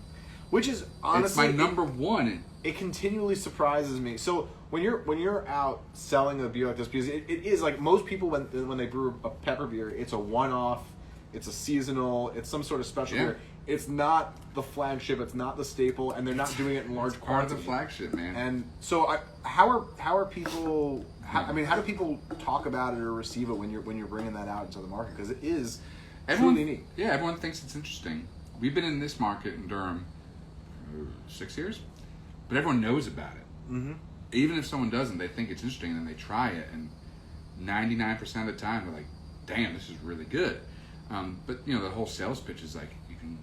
Which is honestly it's my number one. It continually surprises me. So when you're out selling a beer like this, because it is like most people when they brew a pepper beer, it's a one-off, it's a seasonal, it's some sort of special beer. It's not the flagship, it's not the staple, and they're not doing it in large part quantity. of the flagship, man. And so how are people? How do people talk about it or receive it when you're bringing that out into the market? Because it is truly neat. Yeah, everyone thinks it's interesting. We've been in this market in Durham for 6 years, but everyone knows about it. Mm-hmm. Even if someone doesn't, they think it's interesting, and then they try it, and 99% of the time they're like, "Damn, this is really good." But the whole sales pitch is like you can,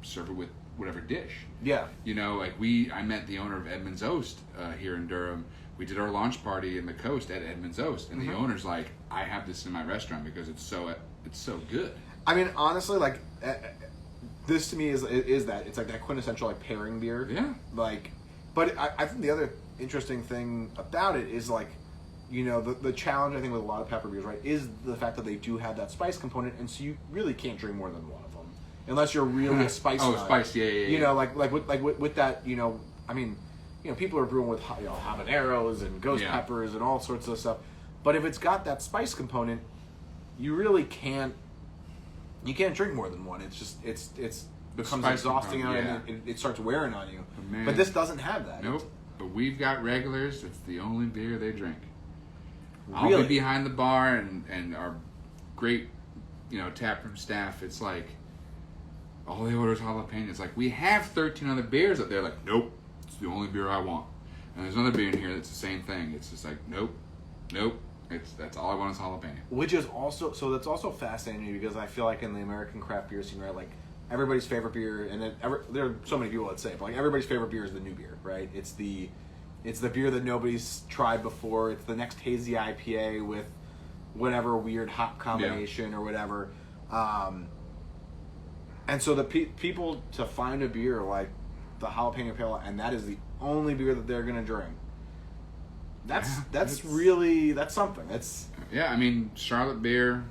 serve it with whatever dish. Yeah. I met the owner of Edmund's Oast here in Durham. We did our launch party in the coast at Edmund's Oast, and the owner's like, "I have this in my restaurant because it's so good." I mean, honestly, like this to me is that it's like that quintessential like pairing beer. Yeah. But I think the other interesting thing about it is like, the challenge I think with a lot of pepper beers, right, is the fact that they do have that spice component, and so you really can't drink more than one of them unless you're really a spice nut. Spice, yeah. With that, I mean, people are brewing with habaneros and ghost peppers and all sorts of stuff, but if it's got that spice component, you really can't. You can't drink more than one. It's just it's becomes exhausting and it starts wearing on you. But this doesn't have that. Nope. But we've got regulars. It's the only beer they drink. Really? I'll be behind the bar and our great, taproom staff. It's like all they order is jalapeno. It's like we have 13 other beers up there. Like, nope, it's the only beer I want. And there's another beer in here that's the same thing. It's just like, nope. That's all I want is jalapeno. Which is also that's also fascinating to me because I feel like in the American craft beer scene, right, like everybody's favorite beer, and there are so many people that say it, but like everybody's favorite beer is the new beer, right? It's the beer that nobody's tried before. It's the next hazy IPA with whatever weird hop combination or whatever. And so the people to find a beer like the jalapeno pale, and that is the only beer that they're gonna drink. That's something. I mean, Charlotte beer.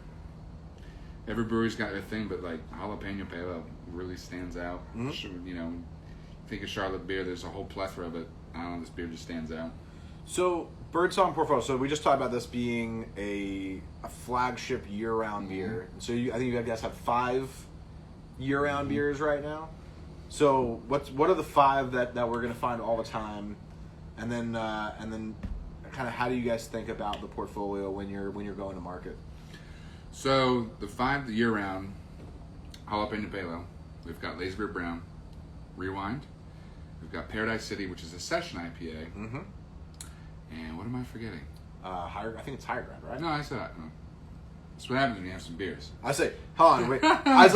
Every brewery's got their thing, but like jalapeno pale ale really stands out. Mm-hmm. Think of Charlotte beer. There's a whole plethora of it. I don't know. This beer just stands out. So Birdsong portfolio. So we just talked about this being a flagship year-round beer. So I think you guys have 5 year-round beers right now. So what are the 5 that we're gonna find all the time, and then kind of how do you guys think about the portfolio when you're going to market? So the 5 year-round jalapeno pale ale. We've got Lazy Bear Brown, Rewind. We've got Paradise City, which is a session IPA. Mm-hmm. And what am I forgetting? I think it's Higher Ground, right? No, I said no. That's what happens when you have some beers. I say, hold on, wait. I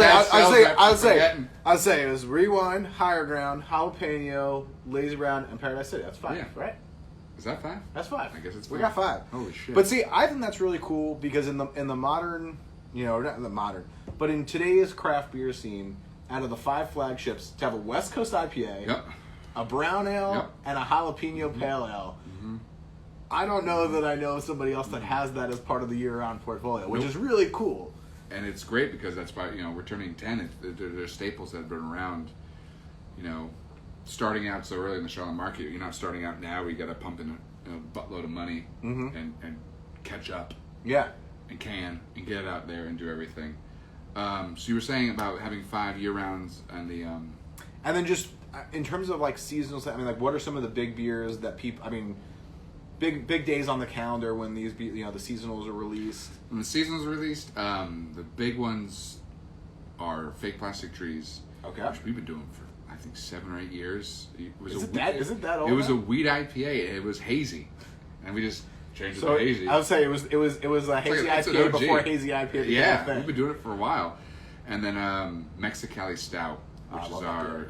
say it was Rewind, Higher Ground, Jalapeno, Lazy Brown, and Paradise City. That's 5, right? Is that 5? That's 5. I guess it's 5. We got 5. Holy shit! But see, I think that's really cool because in the modern, not in the modern, but in today's craft beer scene, out of the 5 flagships, to have a West Coast IPA, a brown ale, and a jalapeno pale ale. Mm-hmm. I don't know that I know somebody else that has that as part of the year-round portfolio, which is really cool. And it's great because that's why we're turning 10. They're staples that have been around. Starting out so early in the Charlotte market, you're not starting out now. We got to pump in a buttload of money and catch up. Yeah. And get it out there and do everything. So you were saying about having 5 year rounds and the and then just in terms of like seasonal. I mean, like what are some of the big beers that people? I mean, big days on the calendar when these the seasonals are released. When the seasonals are released, the big ones are Fake Plastic Trees. Okay. Which we've been doing for I think 7 or 8 years. Is it that old? It was a wheat IPA. It was hazy, and we just changed it to hazy. I would say it was a hazy IPA before hazy IPA. Yeah, we've been doing it for a while, and then Mexicali Stout, which is our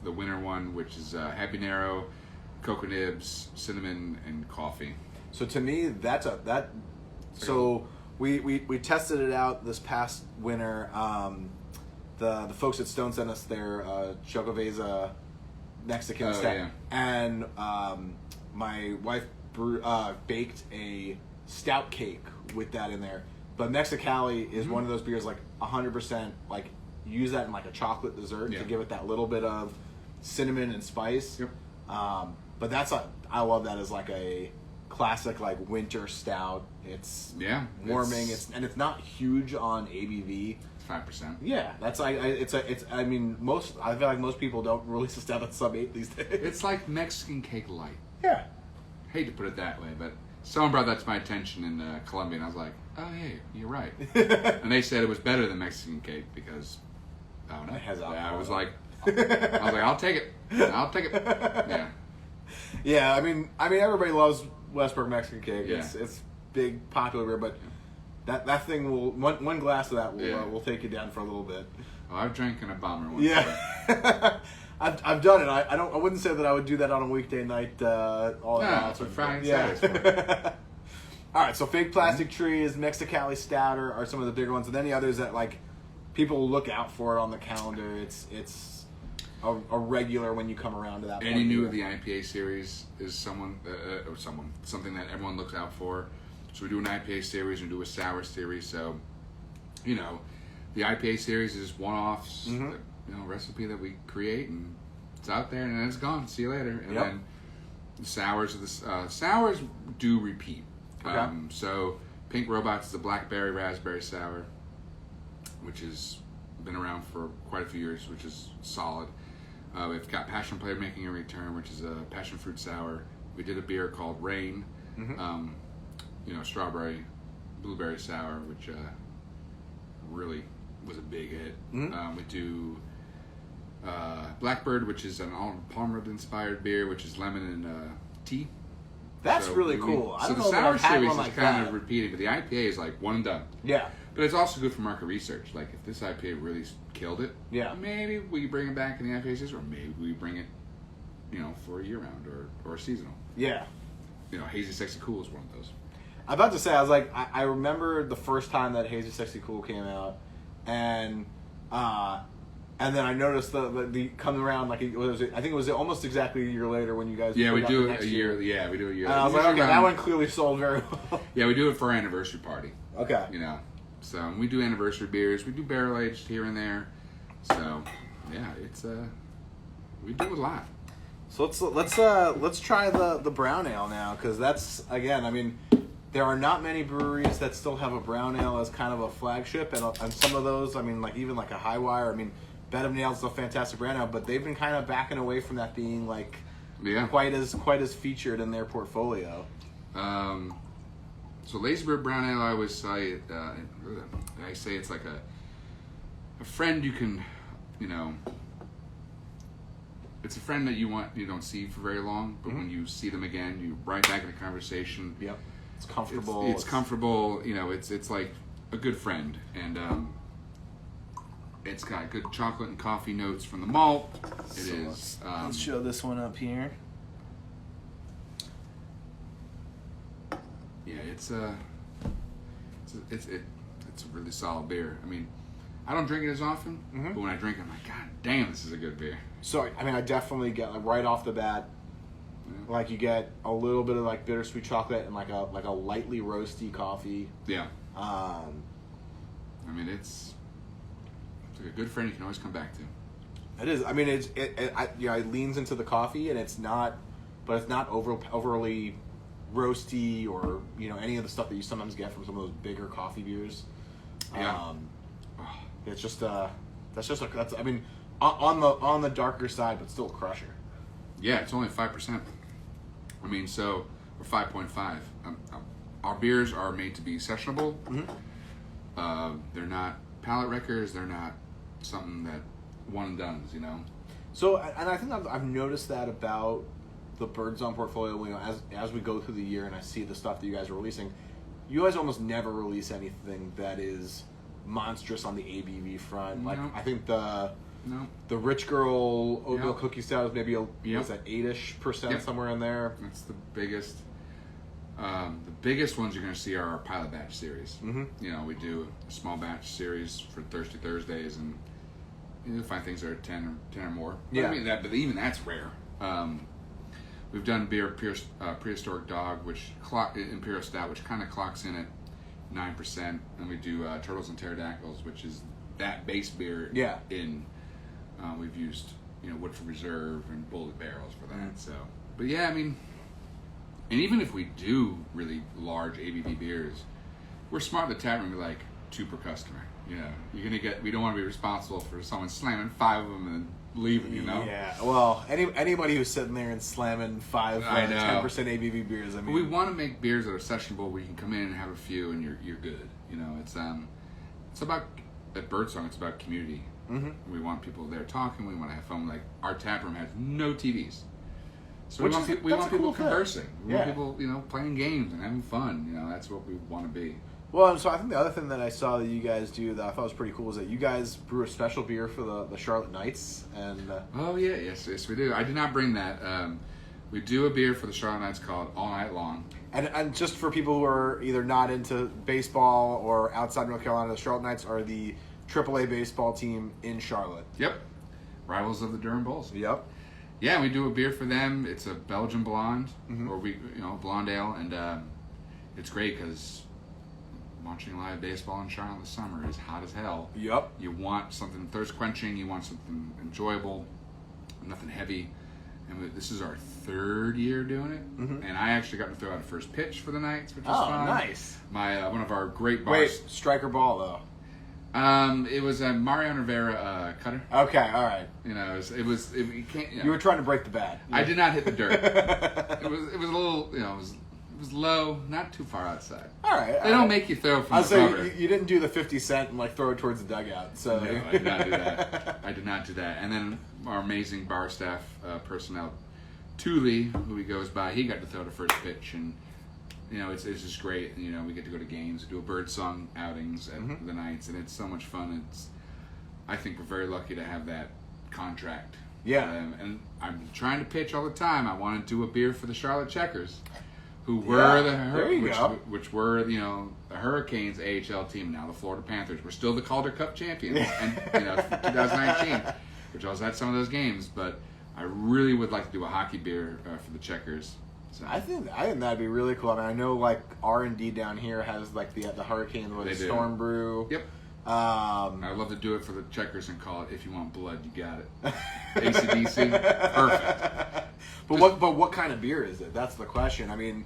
the winter one, which is habanero, cocoa nibs, cinnamon, and coffee. So to me, we tested it out this past winter. The folks at Stone sent us their Chocoveza Mexican stout, and my wife baked a stout cake with that in there. But Mexicali is one of those beers like 100%. Like use that in like a chocolate dessert Yeah. to give it that little bit of cinnamon and spice. Yep. But that's I love that as like a classic like winter stout. It's warming. It's not huge on ABV. 5%. Yeah, that's I mean I feel like most people don't release a stout that's sub 8 these days. It's like Mexican cake light. Yeah. Hate to put it that way, but someone brought that to my attention in Colombia, and I was like, "Oh, yeah, you're right." And they said it was better than Mexican cake because I don't know. It has I alcohol. was like, I'll take it. I'll take it. Yeah. Yeah, I mean everybody loves Westbrook Mexican cake. Yeah. It's big, popular beer, but that thing will one glass of that will take you down for a little bit. Oh, I've drank in a bomber once. Yeah. I've done it. I wouldn't say that I would do that on a weekday night. All that's what Friday yeah. Saturday's for. All right, so Fake Plastic Tree is Mexicali Stouter are some of the bigger ones, and then the others that like people look out for it on the calendar. It's a regular when you come around to that. Any new of the IPA series is something that everyone looks out for. So we do an IPA series and do a sour series. So, the IPA series is one-offs, recipe that we create, and it's out there, and then it's gone. See you later. And then the sours sours do repeat. Okay. So Pink Robots is a blackberry raspberry sour, which has been around for quite a few years, which is solid. We've got Passion Play making a return, which is a passion fruit sour. We did a beer called Rain, strawberry blueberry sour, which really was a big hit. We do Blackbird, which is an Arnold Palmer inspired beer, which is lemon and tea. That's So really cool. I So don't the know that sour I've had series one is like kind that. of repeating, but the IPA is like one and done. Yeah. But it's also good for market research. Like if this IPA really killed it, Yeah. maybe we bring it back in the IPA series, or maybe we bring it, for a year round or seasonal. Yeah. Hazy Sexy Cool is one of those. I'm about to say, I was like, I remember the first time that Hazy Sexy Cool came out, and then I noticed the coming around like I think it was almost exactly a year later when you guys Yeah, we put out do the it next a year. Yeah, we do a year. And I was like, okay, that one clearly sold very well. Yeah, we do it for our anniversary party. Okay. So we do anniversary beers. We do barrel aged here and there. So yeah, it's we do a lot. So let's try the brown ale now, because that's, again, I mean, there are not many breweries that still have a brown ale as kind of a flagship, and some of those, I mean, like even like a High Wire, I mean, Bed of Nails is a fantastic brown ale, but they've been kind of backing away from that being like quite as featured in their portfolio. So Lazy Bird Brown Ale, I always say, I say it's like a friend you can, it's a friend that you don't see for very long, but when you see them again, you right back in a conversation. Yep. It's comfortable. It's comfortable. It's like a good friend, and it's got good chocolate and coffee notes from the malt. Let's show this one up here. Yeah, it's a really solid beer. I mean, I don't drink it as often, but when I drink it, I'm like, God damn, this is a good beer. So, I mean, I definitely get, like, right off the bat, like, you get a little bit of, like, bittersweet chocolate and, like a lightly roasty coffee. Yeah. I mean, it's like a good friend you can always come back to. It is. I mean, it leans into the coffee, and it's not overly roasty or, any of the stuff that you sometimes get from some of those bigger coffee beers. Yeah. It's just that's I mean, on the darker side, but still a crusher. Yeah, it's only 5%. I mean, so we're 5.5. Our beers are made to be sessionable. They're not palate wreckers. They're not something that one and dones. So, and I think I've noticed that about the Birdsong portfolio. As we go through the year, and I see the stuff that you guys are releasing, you guys almost never release anything that is monstrous on the ABV front. Like, I think the Rich Girl Oatmeal Cookie Stout is maybe was that 8-ish% somewhere in there. That's the biggest. The biggest ones you're going to see are our pilot batch series. We do a small batch series for Thirsty Thursdays, and you'll find things that are 10 or more. Yeah. But even that's rare. We've done beer Prehistoric Dog, which Imperial Stout, which kind of clocks in at 9%, and we do Turtles and Pterodactyls, which is that base beer Yeah. in. We've used Woodford Reserve and Bullet Barrels for that. So, but yeah, I mean, and even if we do really large ABV beers, we're smart in the tap room. We're like 2 per customer. You're gonna get. We don't want to be responsible for someone slamming 5 of them and leaving. Yeah. Well, anybody who's sitting there and slamming 5 10% ABV beers. I mean, we want to make beers that are sessionable where you can come in and have a few and you're good. It's about at Birdsong. It's about community. Mm-hmm. We want people there talking. We want to have fun. Like our tap room has no TVs, so we want people conversing. We want people playing games and having fun. That's what we want to be. Well, so I think the other thing that I saw that you guys do that I thought was pretty cool is that you guys brew a special beer for the Charlotte Knights. And oh yeah, yes we do. I did not bring that. We do a beer for the Charlotte Knights called All Night Long. And just for people who are either not into baseball or outside North Carolina, the Charlotte Knights are the AAA baseball team in Charlotte. Yep. Rivals of the Durham Bulls. Yep. Yeah, we do a beer for them. It's a Belgian blonde, or blonde ale, and it's great because watching live baseball in Charlotte in the summer is hot as hell. Yep. You want something thirst quenching. You want something enjoyable, nothing heavy. And this is our 3rd year doing it, and I actually got to throw out a first pitch for the Knights, which was fun. Nice. My one of our great bars. Wait, striker ball though. It was a Mariano Rivera cutter. Okay, all right. You can't. You were trying to break the bat. I did not hit the dirt. It was a little, it was low, not too far outside. All right. They don't make you throw from the rubber. You didn't do the 50 cent and throw it towards the dugout. So no, I did not do that. I did not do that. And then our amazing bar staff personnel, Thule, who he goes by, he got to throw the first pitch, and it's just great. We get to go to games, do a Birdsong outings at the Knights, and it's so much fun. I think we're very lucky to have that contract. Yeah. And I'm trying to pitch all the time. I want to do a beer for the Charlotte Checkers, who were which were the Hurricanes AHL team, now the Florida Panthers. We're still the Calder Cup champions, and 2019, which I was at some of those games. But I really would like to do a hockey beer for the Checkers. So. I think that'd be really cool. I mean, I know R&D down here has the Hurricane with Storm Brew. Yep. I'd love to do it for the Checkers and call it "If You Want Blood, You Got It." AC/DC, perfect. But what kind of beer is it? That's the question. I mean,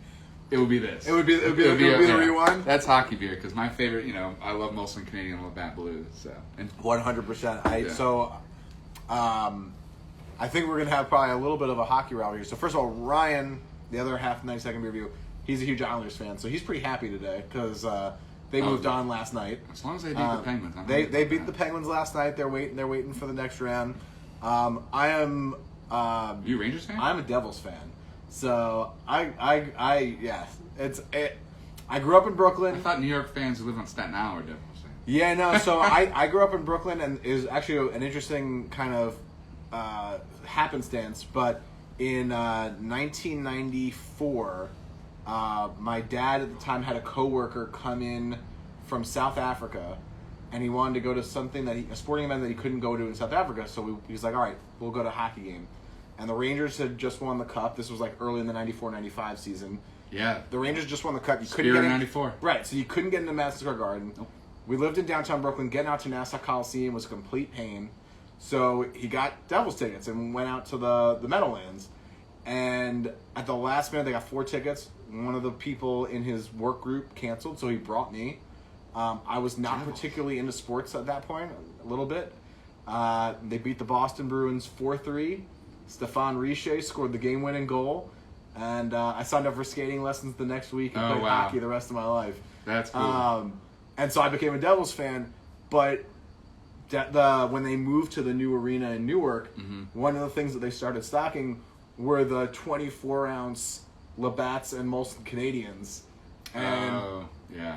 it would be this. It would be the rewind. That's hockey beer because my favorite. I love Molson Canadian Labatt Blue. So 100%. I think we're gonna have probably a little bit of a hockey route here. So first of all, Ryan, the other half of 90 Second Beer Review, he's a huge Islanders fan, so he's pretty happy today because they moved on last night. As long as they beat the Penguins, they beat the Penguins last night. They're waiting for the next round. I am. You a Rangers fan? I'm a Devils fan. So I grew up in Brooklyn. I thought New York fans who live on Staten Island were Devils fans. Yeah, no. So I grew up in Brooklyn, and it was actually an interesting kind of happenstance. But in 1994, my dad at the time had a coworker come in from South Africa, and he wanted to go to something a sporting event that he couldn't go to in South Africa. So he was like, "All right, we'll go to a hockey game." And the Rangers had just won the cup. This was early in the 94-95 season. Yeah. The Rangers just won the cup. Spirit of 94. Right, so you couldn't get into Madison Square Garden. Nope. We lived in downtown Brooklyn. Getting out to Nassau Coliseum was a complete pain. So he got Devils tickets and went out to the Meadowlands. And at the last minute, they got 4 tickets. One of the people in his work group canceled, so he brought me. I was not particularly into sports at that point, a little bit. They beat the Boston Bruins 4-3. Stéphane Richer scored the game-winning goal. And I signed up for skating lessons the next week and played hockey the rest of my life. That's cool. And so I became a Devils fan. But when they moved to the new arena in Newark, one of the things that they started stocking were the 24-ounce Labatt's and Molson Canadians. And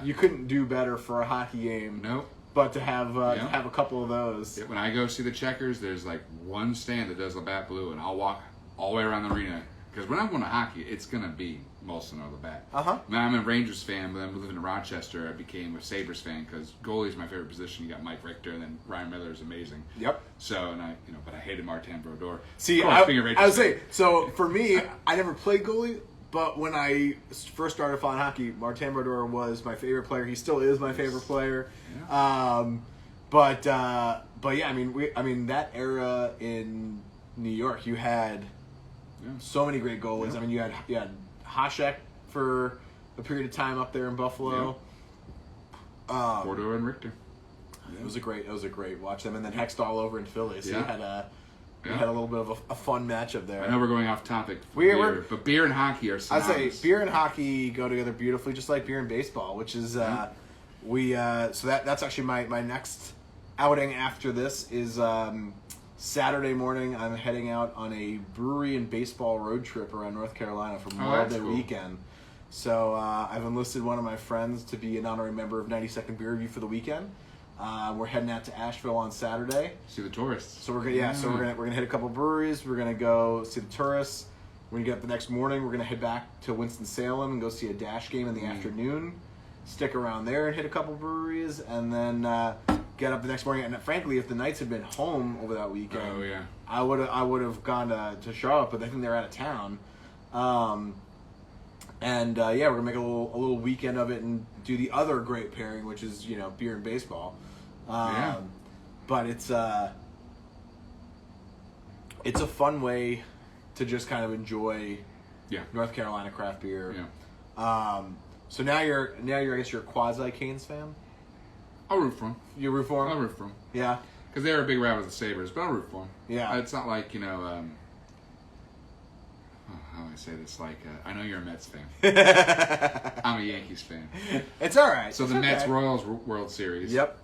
you couldn't do better for a hockey game. Nope. But to have a couple of those. When I go see the Checkers, there's one stand that does Labatt Blue, and I'll walk all the way around the arena. Because when I'm going to hockey, it's going to be Molson or Labatt. Uh-huh. Now, I'm a Rangers fan, but then living in Rochester, I became a Sabres fan because goalie is my favorite position. You got Mike Richter, and then Ryan Miller is amazing. Yep. So, but I hated Martin Brodeur. See, I was saying, so for me, I never played goalie, but when I first started following hockey, Martin Brodeur was my favorite player. He still is my favorite player. Yeah. But yeah, I mean that era in New York, you had so many great goalies. Yeah. I mean, you had Hasek for a period of time up there in Buffalo. Yeah. Bordeaux and Richter. It was a great watch them, and then Hextall over in Philly. So Yeah. you had a little bit of a fun matchup there. I know we're going off topic for We're- beer, but beer and hockey are I'd synonymous. say beer and hockey go together beautifully, just like beer and baseball, which is so that's actually my next outing after this is Saturday morning. I'm heading out on a brewery and baseball road trip around North Carolina for Memorial that's Day cool. weekend. So I've enlisted one of my friends to be an honorary member of 92nd Beer Review for the weekend. We're heading out to Asheville on Saturday. See the tourists. So we're gonna hit a couple breweries. We're gonna go see the tourists. We're gonna get up the next morning. We're gonna head back to Winston-Salem and go see a Dash game in the afternoon. Stick around there and hit a couple breweries, and then get up the next morning. And frankly, if the Knights had been home over that weekend, I would have gone to Charlotte, but I think they're out of town. We're gonna make a little weekend of it and do the other great pairing, which is beer and baseball. But it's a fun way to just kind of enjoy North Carolina craft beer. Yeah. So now you're I guess you're a quasi Canes fan. I'll root for them. You root for them? I'll root for them. Yeah. Because they're a big rival with the Sabres, but I'll root for them. Yeah. It's not like, how do I say this? Like, I know you're a Mets fan. I'm a Yankees fan. It's all right. So the Mets Royals World Series. Yep.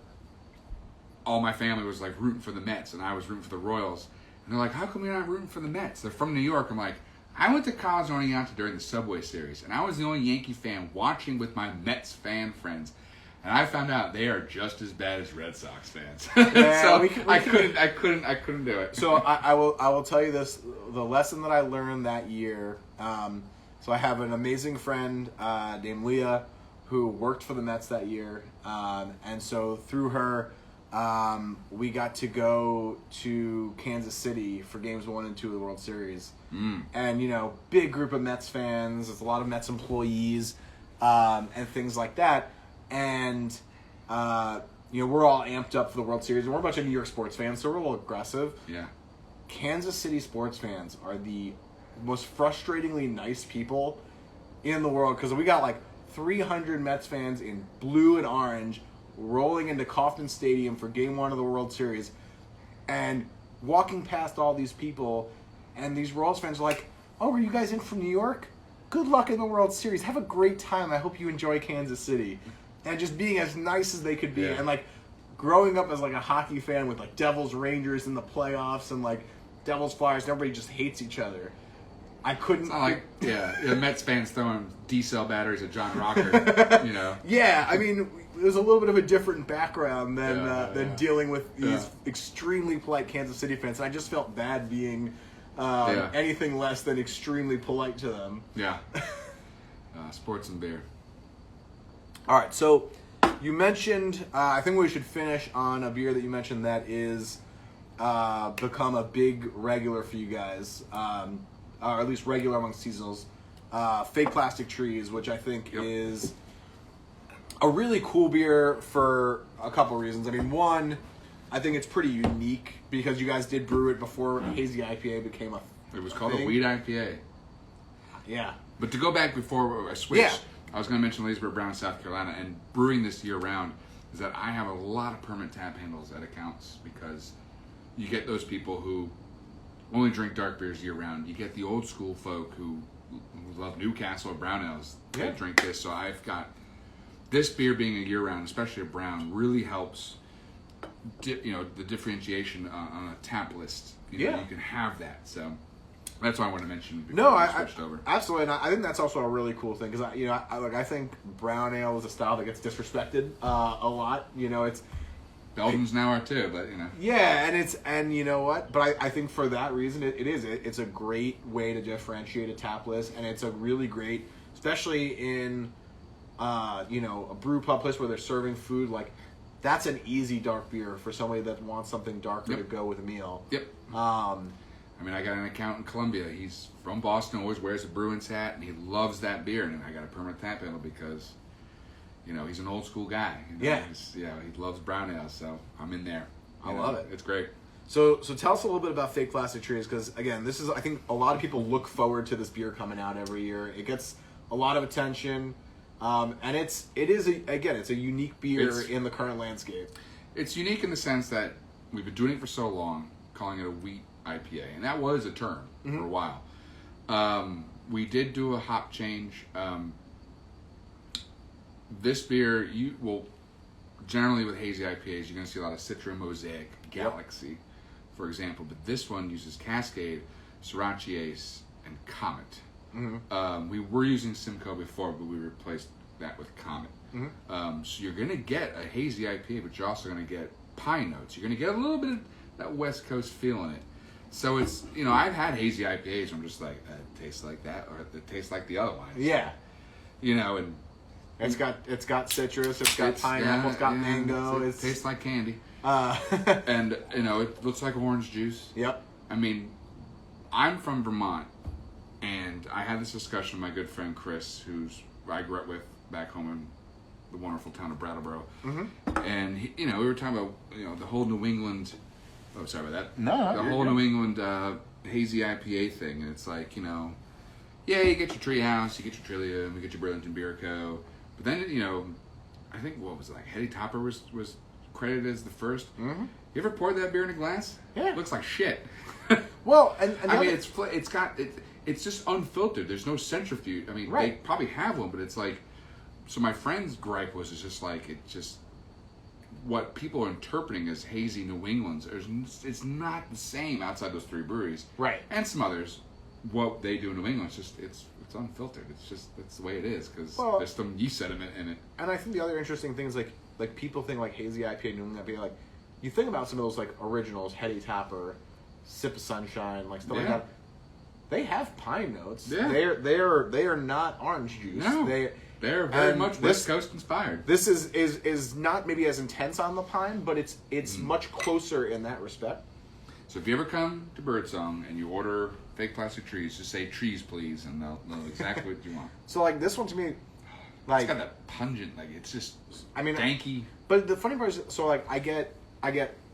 All my family was like rooting for the Mets, and I was rooting for the Royals. And they're like, how come you're not rooting for the Mets? They're from New York. I'm like, I went to college in Oneonta during the Subway Series, and I was the only Yankee fan watching with my Mets fan friends. And I found out they are just as bad as Red Sox fans. Yeah, so I couldn't do it. So I will tell you this: the lesson that I learned that year. So I have an amazing friend named Leah who worked for the Mets that year, and so through her, we got to go to Kansas City for games 1 and 2 of the World Series. And big group of Mets fans. There's a lot of Mets employees and things like that. And we're all amped up for the World Series, and we're a bunch of New York sports fans, so we're a little aggressive. Yeah. Kansas City sports fans are the most frustratingly nice people in the world, because we got like 300 Mets fans in blue and orange rolling into Kauffman Stadium for Game 1 of the World Series, and walking past all these people, and these Royals fans are like, "Oh, are you guys in from New York? Good luck in the World Series. Have a great time. I hope you enjoy Kansas City." And just being as nice as they could be. Yeah. And like growing up as like a hockey fan with like Devils Rangers in the playoffs and like Devils Flyers, and everybody just hates each other. I couldn't. It's not like the Mets fans throwing D-cell batteries at John Rocker, Yeah, I mean, it was a little bit of a different background than dealing with these extremely polite Kansas City fans. And I just felt bad being anything less than extremely polite to them. Yeah. Sports and beer. All right, so you mentioned, I think we should finish on a beer that you mentioned that is become a big regular for you guys, or at least regular amongst seasonals, Fake Plastic Trees, which I think is a really cool beer for a couple reasons. I mean, one, I think it's pretty unique because you guys did brew it before Hazy IPA became a It was called thing. a Wheat IPA. Yeah. But to go back before I switched, Yeah. I was going to mention Leesburg Brown, South Carolina, and brewing this year-round is that I have a lot of permanent tap handles at accounts because you get those people who only drink dark beers year-round. You get the old-school folk who love Newcastle or brown ales. They drink this. So I've got this beer being a year-round, especially a brown, really helps the differentiation on a tap list. You can have that. So that's why I want to mention before I switched over. Absolutely, and I think that's also a really cool thing because I think brown ale is a style that gets disrespected a lot. It's Belgians now are too, but Yeah, and you know what? But I think for that reason, it's a great way to differentiate a tap list, and it's a really great, especially in a brew pub place where they're serving food. Like that's an easy dark beer for somebody that wants something darker to go with a meal. Yep. I got an account in Columbia. He's from Boston, always wears a Bruins hat, and he loves that beer. And I got a permanent tap handle because you know, he's an old school guy. You know, Yeah. He loves brown ale, so I'm in there. I You love know, it. It's great. So tell us a little bit about Fake Plastic Trees, because again, this is, I think a lot of people look forward to this beer coming out every year. It gets a lot of attention, and it's a unique beer in the current landscape. It's unique in the sense that we've been doing it for so long, calling it a wheat IPA, and that was a term for a while. We did do a hop change. This beer, generally with hazy IPAs, you're going to see a lot of Citra, Mosaic, Galaxy, for example. But this one uses Cascade, Sriracha Ace, and Comet. We were using Simcoe before, but we replaced that with Comet. So you're going to get a hazy IPA, but you're also going to get pine notes. You're going to get a little bit of that West Coast feel in it. So it's, you know, I've had hazy IPAs and I'm just like, it tastes like that, or it tastes like the other ones. Yeah. You know, and it's got citrus, it's got pineapple, it's got mango. It tastes like candy. Uh, and, you know, it looks like orange juice. Yep. I mean, I'm from Vermont, and I had this discussion with my good friend Chris, who's I grew up with back home in the wonderful town of Brattleboro. And, you know, we were talking about, you know, the whole New England... Oh, sorry about that. No, the whole New England hazy IPA thing, and it's like, you know, yeah, you get your Treehouse, you get your Trillium, you get your Burlington Beer Co. But then, you know, I think what was it, like Hetty Topper was credited as the first. You ever poured that beer in a glass? Yeah. It looks like shit. Well, and I mean, it's just unfiltered. There's no centrifuge. I mean, they probably have one, but it's like. So my friend's gripe was it's just like what people are interpreting as hazy New England's, it's not the same outside those three breweries, right? And some others. What they do in New England, it's unfiltered. It's the way it is because there's some yeast sediment in it. And I think the other interesting thing is like people think like hazy IPA, New England IPA, like you think about some of those like originals, Hetty Topper, Sip of Sunshine, like stuff like that. They have pine notes. Yeah. They are not orange juice. No. They're very much West Coast inspired. This is not maybe as intense on the pine, but it's much closer in that respect. So if you ever come to Birdsong and you order Fake Plastic Trees, just say trees please, and they'll know exactly what you want. So like this one to me, like it's got that pungent, like it's just danky. But the funny part is, so like I get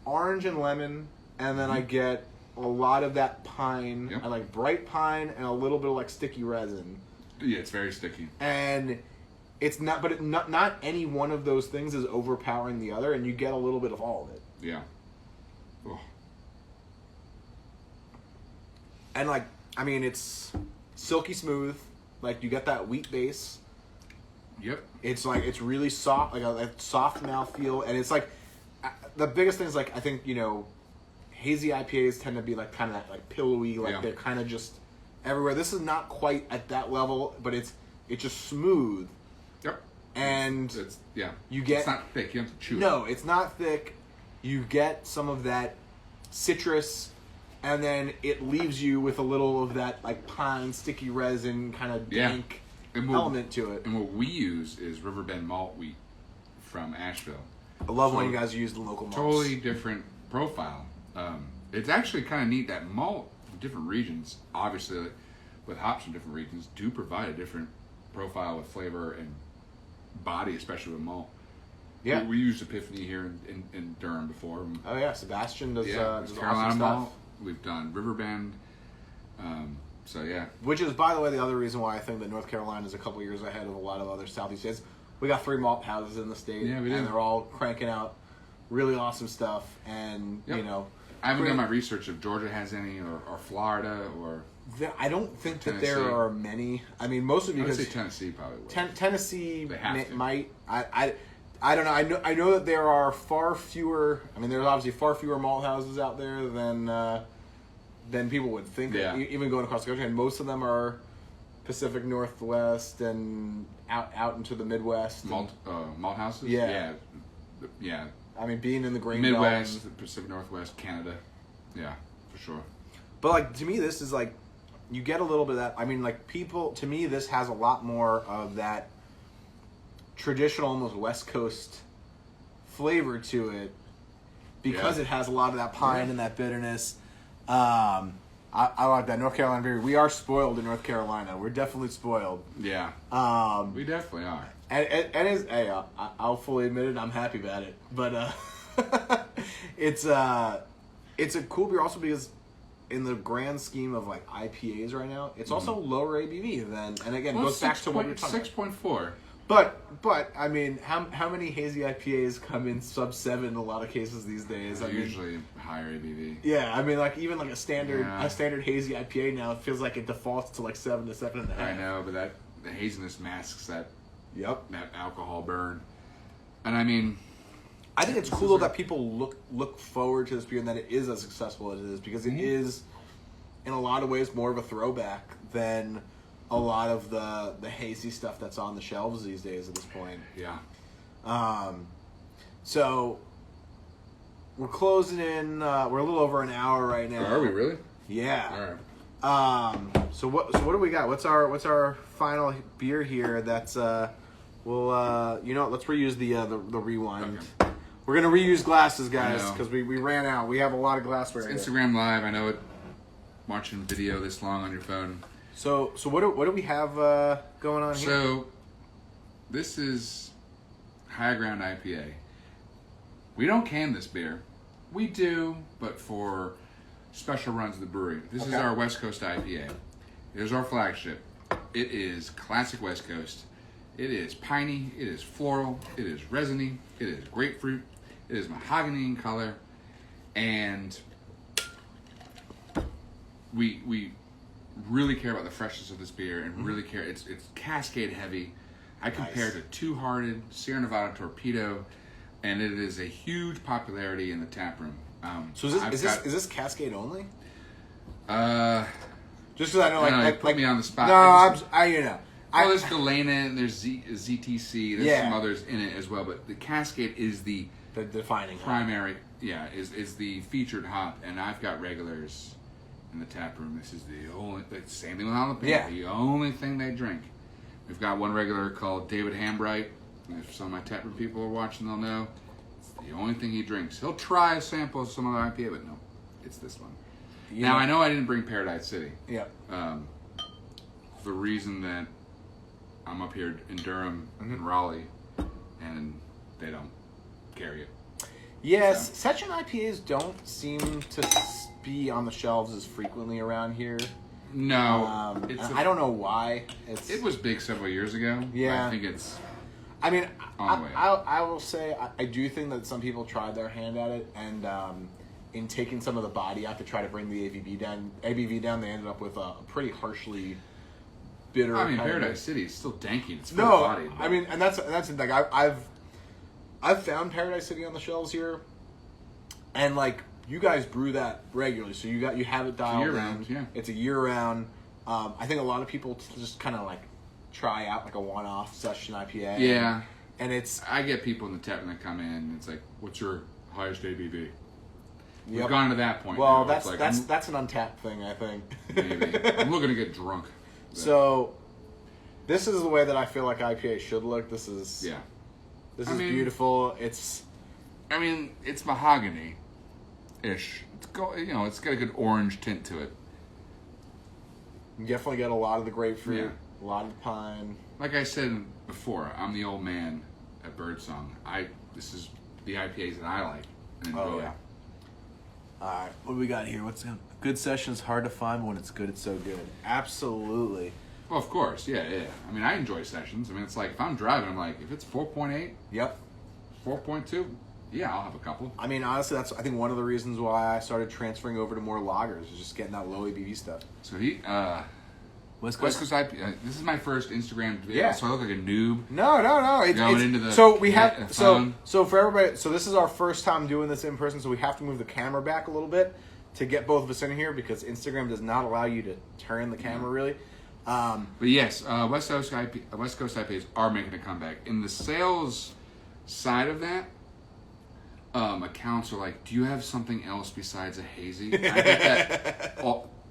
orange and lemon, and then I get a lot of that pine, and like bright pine, and a little bit of like sticky resin. Yeah, it's very sticky. And it's not, but not any one of those things is overpowering the other, and you get a little bit of all of it. Yeah. Oh. And like, I mean, it's silky smooth. Like you get that wheat base. Yep. It's like it's really soft, like a soft mouthfeel, and it's like the biggest thing is like I think hazy IPAs tend to be like kind of that like pillowy, like they're kind of just everywhere. This is not quite at that level, but it's just smooth. Yep. And you get it's not thick. You have to chew. No, it's not thick. You get some of that citrus, and then it leaves you with a little of that like pine, sticky resin kind of dank element to it. And what we use is Riverbend malt wheat from Asheville. I love when you guys use the local malts. Totally different profile. It's actually kind of neat that malt from different regions, obviously with hops from different regions, do provide a different profile with flavor and body, especially with malt. Yeah, we used Epiphany here in Durham before. Oh yeah, Sebastian does Carolina awesome malt. stuff. We've done Riverbend. So yeah, which is, by the way, the other reason why I think that North Carolina is a couple years ahead of a lot of other Southeast states. We got 3 malt houses in the state, and they're all cranking out really awesome stuff. And I haven't done my research if Georgia has any, or Florida, or I don't think Tennessee. that there are many. I mean, most of you. I would say Tennessee probably would. Tennessee might. I don't know. I know that there are far fewer. I mean, there's obviously far fewer malt houses out there than people would think. Yeah. Even going across the country, and most of them are Pacific Northwest and out into the Midwest. Malt houses. Yeah. I mean, being in the Grain Midwest, Belt, Pacific Northwest, Canada. Yeah, for sure. But like to me, this is like you get a little bit of that. I mean, like to me, this has a lot more of that traditional, almost West Coast flavor to it because it has a lot of that pine and that bitterness. I I like that. North Carolina Brewery. We are spoiled in North Carolina. We're definitely spoiled. Yeah. We definitely are. And is hey, I'll fully admit it. I'm happy about it. But it's a cool beer also because in the grand scheme of like IPAs right now, it's also lower ABV than, and again, it goes back to what we were talking about. 6.4. But I mean, how many hazy IPAs come in sub 7 in a lot of cases these days? I mean, usually higher ABV. Yeah, I mean, like even like a standard hazy IPA now, it feels like it defaults to like 7 to 7.5. I know, but the haziness masks that that alcohol burn, and I mean, I think it's cool though that people look forward to this beer and that it is as successful as it is because it is, in a lot of ways, more of a throwback than a lot of the hazy stuff that's on the shelves these days at this point. Yeah. So we're closing in. We're a little over an hour right now. Are we really? Yeah. All right. So what do we got? What's our final beer here? That's let's reuse the rewind. Okay. We're gonna reuse glasses, guys, because we ran out. We have a lot of glassware. It's Instagram Live. I know it. Watching video this long on your phone. So what do we have going on here? So this is High Ground IPA. We don't can this beer. We do, but for special runs of the brewery. This is our West Coast IPA. It is our flagship. It is classic West Coast. It is piney. It is floral. It is resiny. It is grapefruit. It is mahogany in color, and we really care about the freshness of this beer and really care. It's Cascade heavy. I compare it to Two Hearted, Sierra Nevada Torpedo, and it is a huge popularity in the tap room. So is this Cascade only? Just because I know, put me on the spot. No, there's Galena and there's ZTC. There's some others in it as well, but the Cascade is the defining primary. Hop. Yeah, is the featured hop, and I've got regulars in the tap room. This is the only. Same thing with jalapeno. Yeah. The only thing they drink. We've got one regular called David Hambright. If some of my tap room people are watching, they'll know. It's the only thing he drinks. He'll try a sample of some other IPA, but no, it's this one. Now, I know I didn't bring Paradise City. Yeah. The reason that I'm up here in Durham and Raleigh, and they don't carry it. Yes, Session IPAs don't seem to be on the shelves as frequently around here. No. I don't know why. It was big several years ago. Yeah. I think it's... I mean, on the way. I will say, I do think that some people tried their hand at it, and in taking some of the body out to try to bring the ABV down, they ended up with a pretty harshly bitter. I mean, Paradise City is still danky. It's full no, bodied. I mean, and that's the thing. I've found Paradise City on the shelves here, and like you guys brew that regularly, so you have it dialed year in. round, yeah. It's a year round. I think a lot of people just kind of like try out like a one-off session IPA. Yeah, and it's I get people in the tap room that come in. And it's like, what's your highest ABV? Yep. We've gone to that point. Well, now. that's an untapped thing, I think. Maybe I'm looking to get drunk. So, this is the way that I feel like IPA should look. This is beautiful. It's mahogany-ish. It's got a good orange tint to it. You definitely get a lot of the grapefruit, a lot of the pine. Like I said before, I'm the old man at Birdsong. This is the IPAs that I like and enjoy. Oh yeah. All right, what do we got here? A good session is hard to find, but when it's good, it's so good. Absolutely. Well, of course, yeah. I mean, I enjoy sessions. I mean, it's like if I'm driving, I'm like, if it's 4.8, yep, 4.2, yeah, I'll have a couple. I mean, honestly, that's I think one of the reasons why I started transferring over to more lagers is just getting that low ABV stuff. So West Coast IPA. This is my first Instagram video, so I look like a noob. No. So for everybody, so this is our first time doing this in person, so we have to move the camera back a little bit to get both of us in here because Instagram does not allow you to turn the camera really. But yes, West Coast IPAs are making a comeback. In the sales side of that, accounts are like, do you have something else besides a hazy? I get that.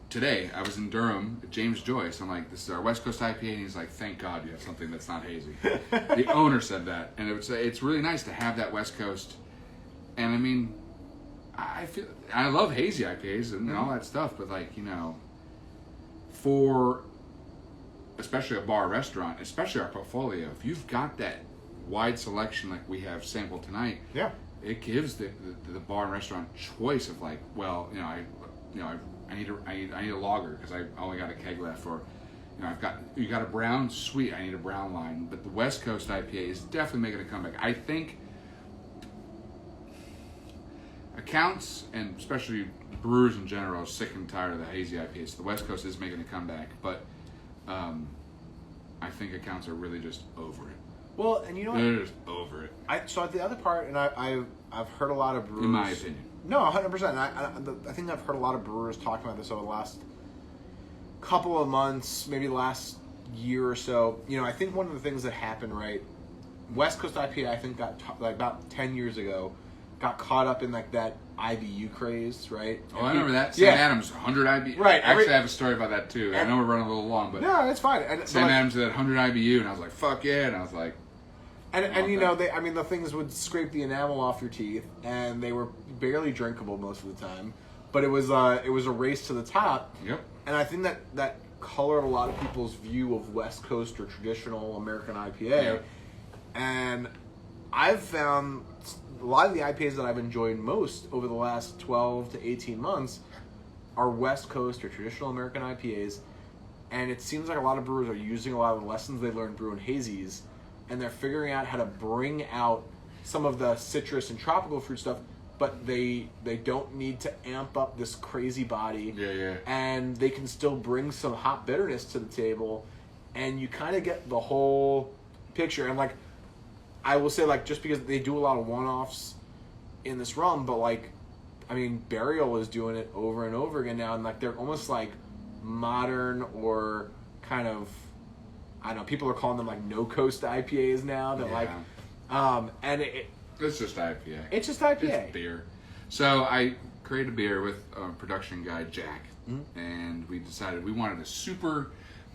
Today, I was in Durham at James Joyce. I'm like, this is our West Coast IPA, and he's like, thank God you have something that's not hazy. The owner said that, and it's really nice to have that West Coast. And I mean, I love hazy IPAs and all that stuff, but like, you know, for especially a bar restaurant, especially our portfolio, if you've got that wide selection like we have sampled tonight, Yeah. it gives the bar and restaurant choice of like, well, I need a lager because I only got a keg left, or you got a brown, sweet, I need a brown line. But the West Coast IPA is definitely making a comeback. I think accounts and especially brewers in general are sick and tired of the hazy IPAs. So the West Coast is making a comeback, but I think accounts are really just over it. Well, and you know what? They're just over it. So the other part, and I've heard a lot of brewers. In my opinion. No, 100%. I think I've heard a lot of brewers talking about this over the last couple of months, maybe the last year or so. You know, I think one of the things that happened, right? West Coast IPA, I think like about 10 years ago, got caught up in like that IBU craze, right? Oh, I remember that. Sam Adams, 100 IBU. Right. Actually, I have a story about that too. I know we're running a little long, but no, it's fine. Sam Adams did that 100 IBU, and I was like, "Fuck yeah!" And I was like, and you know, the things would scrape the enamel off your teeth, and they were barely drinkable most of the time. But it was a race to the top. Yep. And I think that colored a lot of people's view of West Coast or traditional American IPA. Yep. And I've found a lot of the IPAs that I've enjoyed most over the last 12 to 18 months are West Coast or traditional American IPAs. And it seems like a lot of brewers are using a lot of the lessons they learned brewing hazies, and they're figuring out how to bring out some of the citrus and tropical fruit stuff, but they don't need to amp up this crazy body. Yeah. And they can still bring some hop bitterness to the table, and you kind of get the whole picture. And like, I will say, like, just because they do a lot of one-offs in this realm, but like, I mean, Burial is doing it over and over again now, and like they're almost like modern or kind of, I don't know, people are calling them like no-coast IPAs now. That and it's just IPA. It's just IPA. It's beer. So I created a beer with production guy Jack, and we decided we wanted a super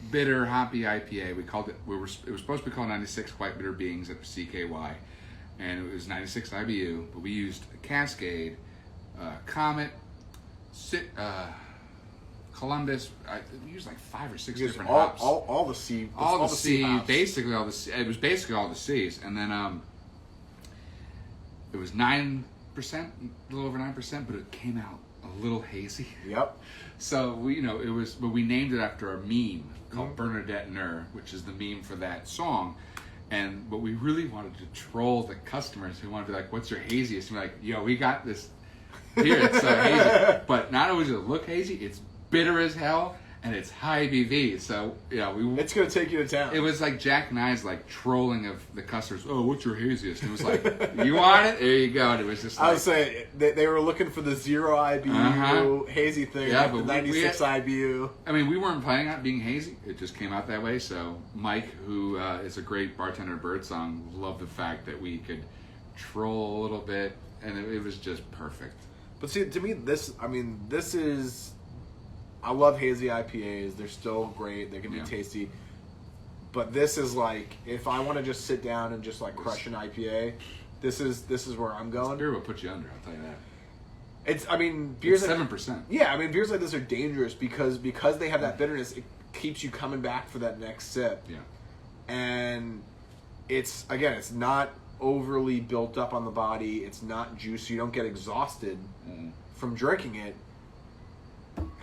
bitter hoppy IPA. We called it. It was supposed to be called 96 Quite Bitter Beings at CKY, and it was 96 IBU. But we used Cascade, Comet, Columbus. We used like 5 or 6 different hops. All the C. All the C. hops. Basically all the C. It was basically all the C's, and then it was 9%, a little over 9%, but it came out a little hazy. Yep. So we named it after a meme called Bernadette Nur, which is the meme for that song. But we really wanted to troll the customers who wanted to be like, "What's your haziest?" And we're like, "Yo, we got this beer. It's so hazy, but not only does it look hazy, it's bitter as hell, and it's high ABV." So it's gonna take you to town. It was like Jack and I's like trolling of the customers. "Oh, what's your haziest?" And it was like, "You want it? There you go." And it was just like, I would say they were looking for the 0 IBU hazy thing, like the 96 IBU. I mean, we weren't planning on it being hazy. It just came out that way. So Mike, who is a great bartender at Birdsong, loved the fact that we could troll a little bit, and it was just perfect. But see, to me, this is... I love hazy IPAs. They're still great. They can be tasty. But this is like, if I want to just sit down and just like crush an IPA, this is where I'm going. This beer will put you under, I'll tell you that. Beers it's like 7%. Yeah, beers like this are dangerous because they have that bitterness. It keeps you coming back for that next sip. Yeah. And it's not overly built up on the body. It's not juicy. You don't get exhausted from drinking it.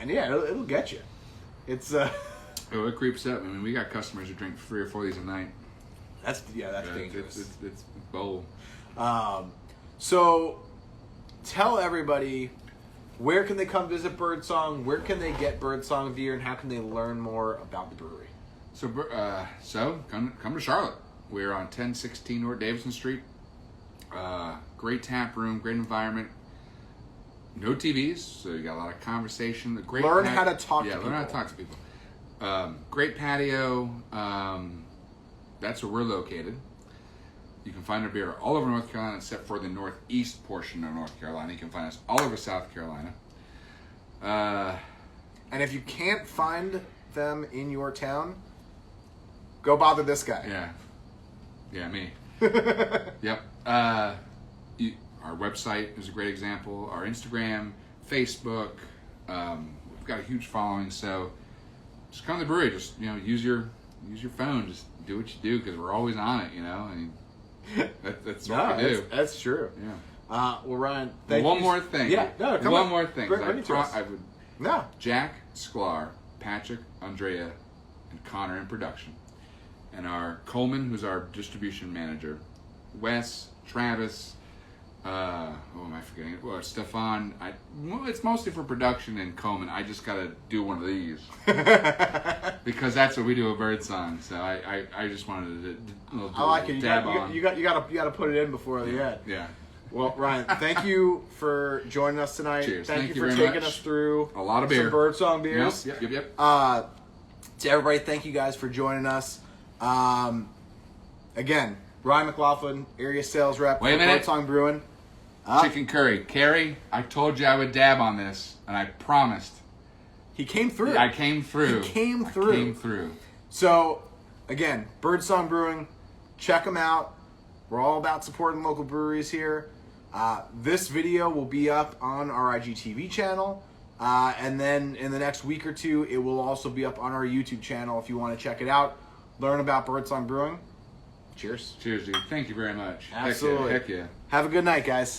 And it'll get you. It's Oh, it creeps up. I mean, we got customers who drink 3 or 4 of these a night. That's dangerous. It's bold. So, tell everybody, where can they come visit Birdsong? Where can they get Birdsong beer, and how can they learn more about the brewery? So come to Charlotte. We're on 1016 North Davidson Street. Great tap room, great environment. No TVs, so you got a lot of conversation. Learn how to talk to people. Learn how to talk to people. Great patio. That's where we're located. You can find our beer all over North Carolina except for the northeast portion of North Carolina. You can find us all over South Carolina. And if you can't find them in your town, go bother this guy. Yeah, me. Yep. Our website is a great example. Our Instagram, Facebook, we've got a huge following. So just come to the brewery. Just use your phone. Just do what you do because we're always on it. I mean, that's what we do. That's true. Yeah. Well, Ryan, thank you. One more thing. Yeah, no, come One on. more thing. Bring it to us. I would. No. Jack, Sklar, Patrick, Andrea, and Connor in production. And our Coleman, who's our distribution manager. Wes, Travis, who am I forgetting? Well, Stefan. It's mostly for production and Coleman. I just got to do one of these. Because that's what we do at Birdsong. So I just wanted to I like it. You dab got on. you got to put it in before the end. Yeah. Well, Ryan, thank you for joining us tonight. Cheers. Thank you for very taking much. us through A lot of beer. some Birdsong beers. Yep. To everybody, thank you guys for joining us. Again, Ryan McLoughlin, area sales rep Wait a for minute. Birdsong Brewing. Chicken curry. Carrie, I told you I would dab on this, and I promised. He came through. I came through. He came through. I came through. So, again, Birdsong Brewing, check them out. We're all about supporting local breweries here. This video will be up on our IGTV channel. And then in the next week or two, it will also be up on our YouTube channel if you want to check it out. Learn about Birdsong Brewing. Cheers. Cheers, dude. Thank you very much. Absolutely. Heck yeah. Have a good night, guys.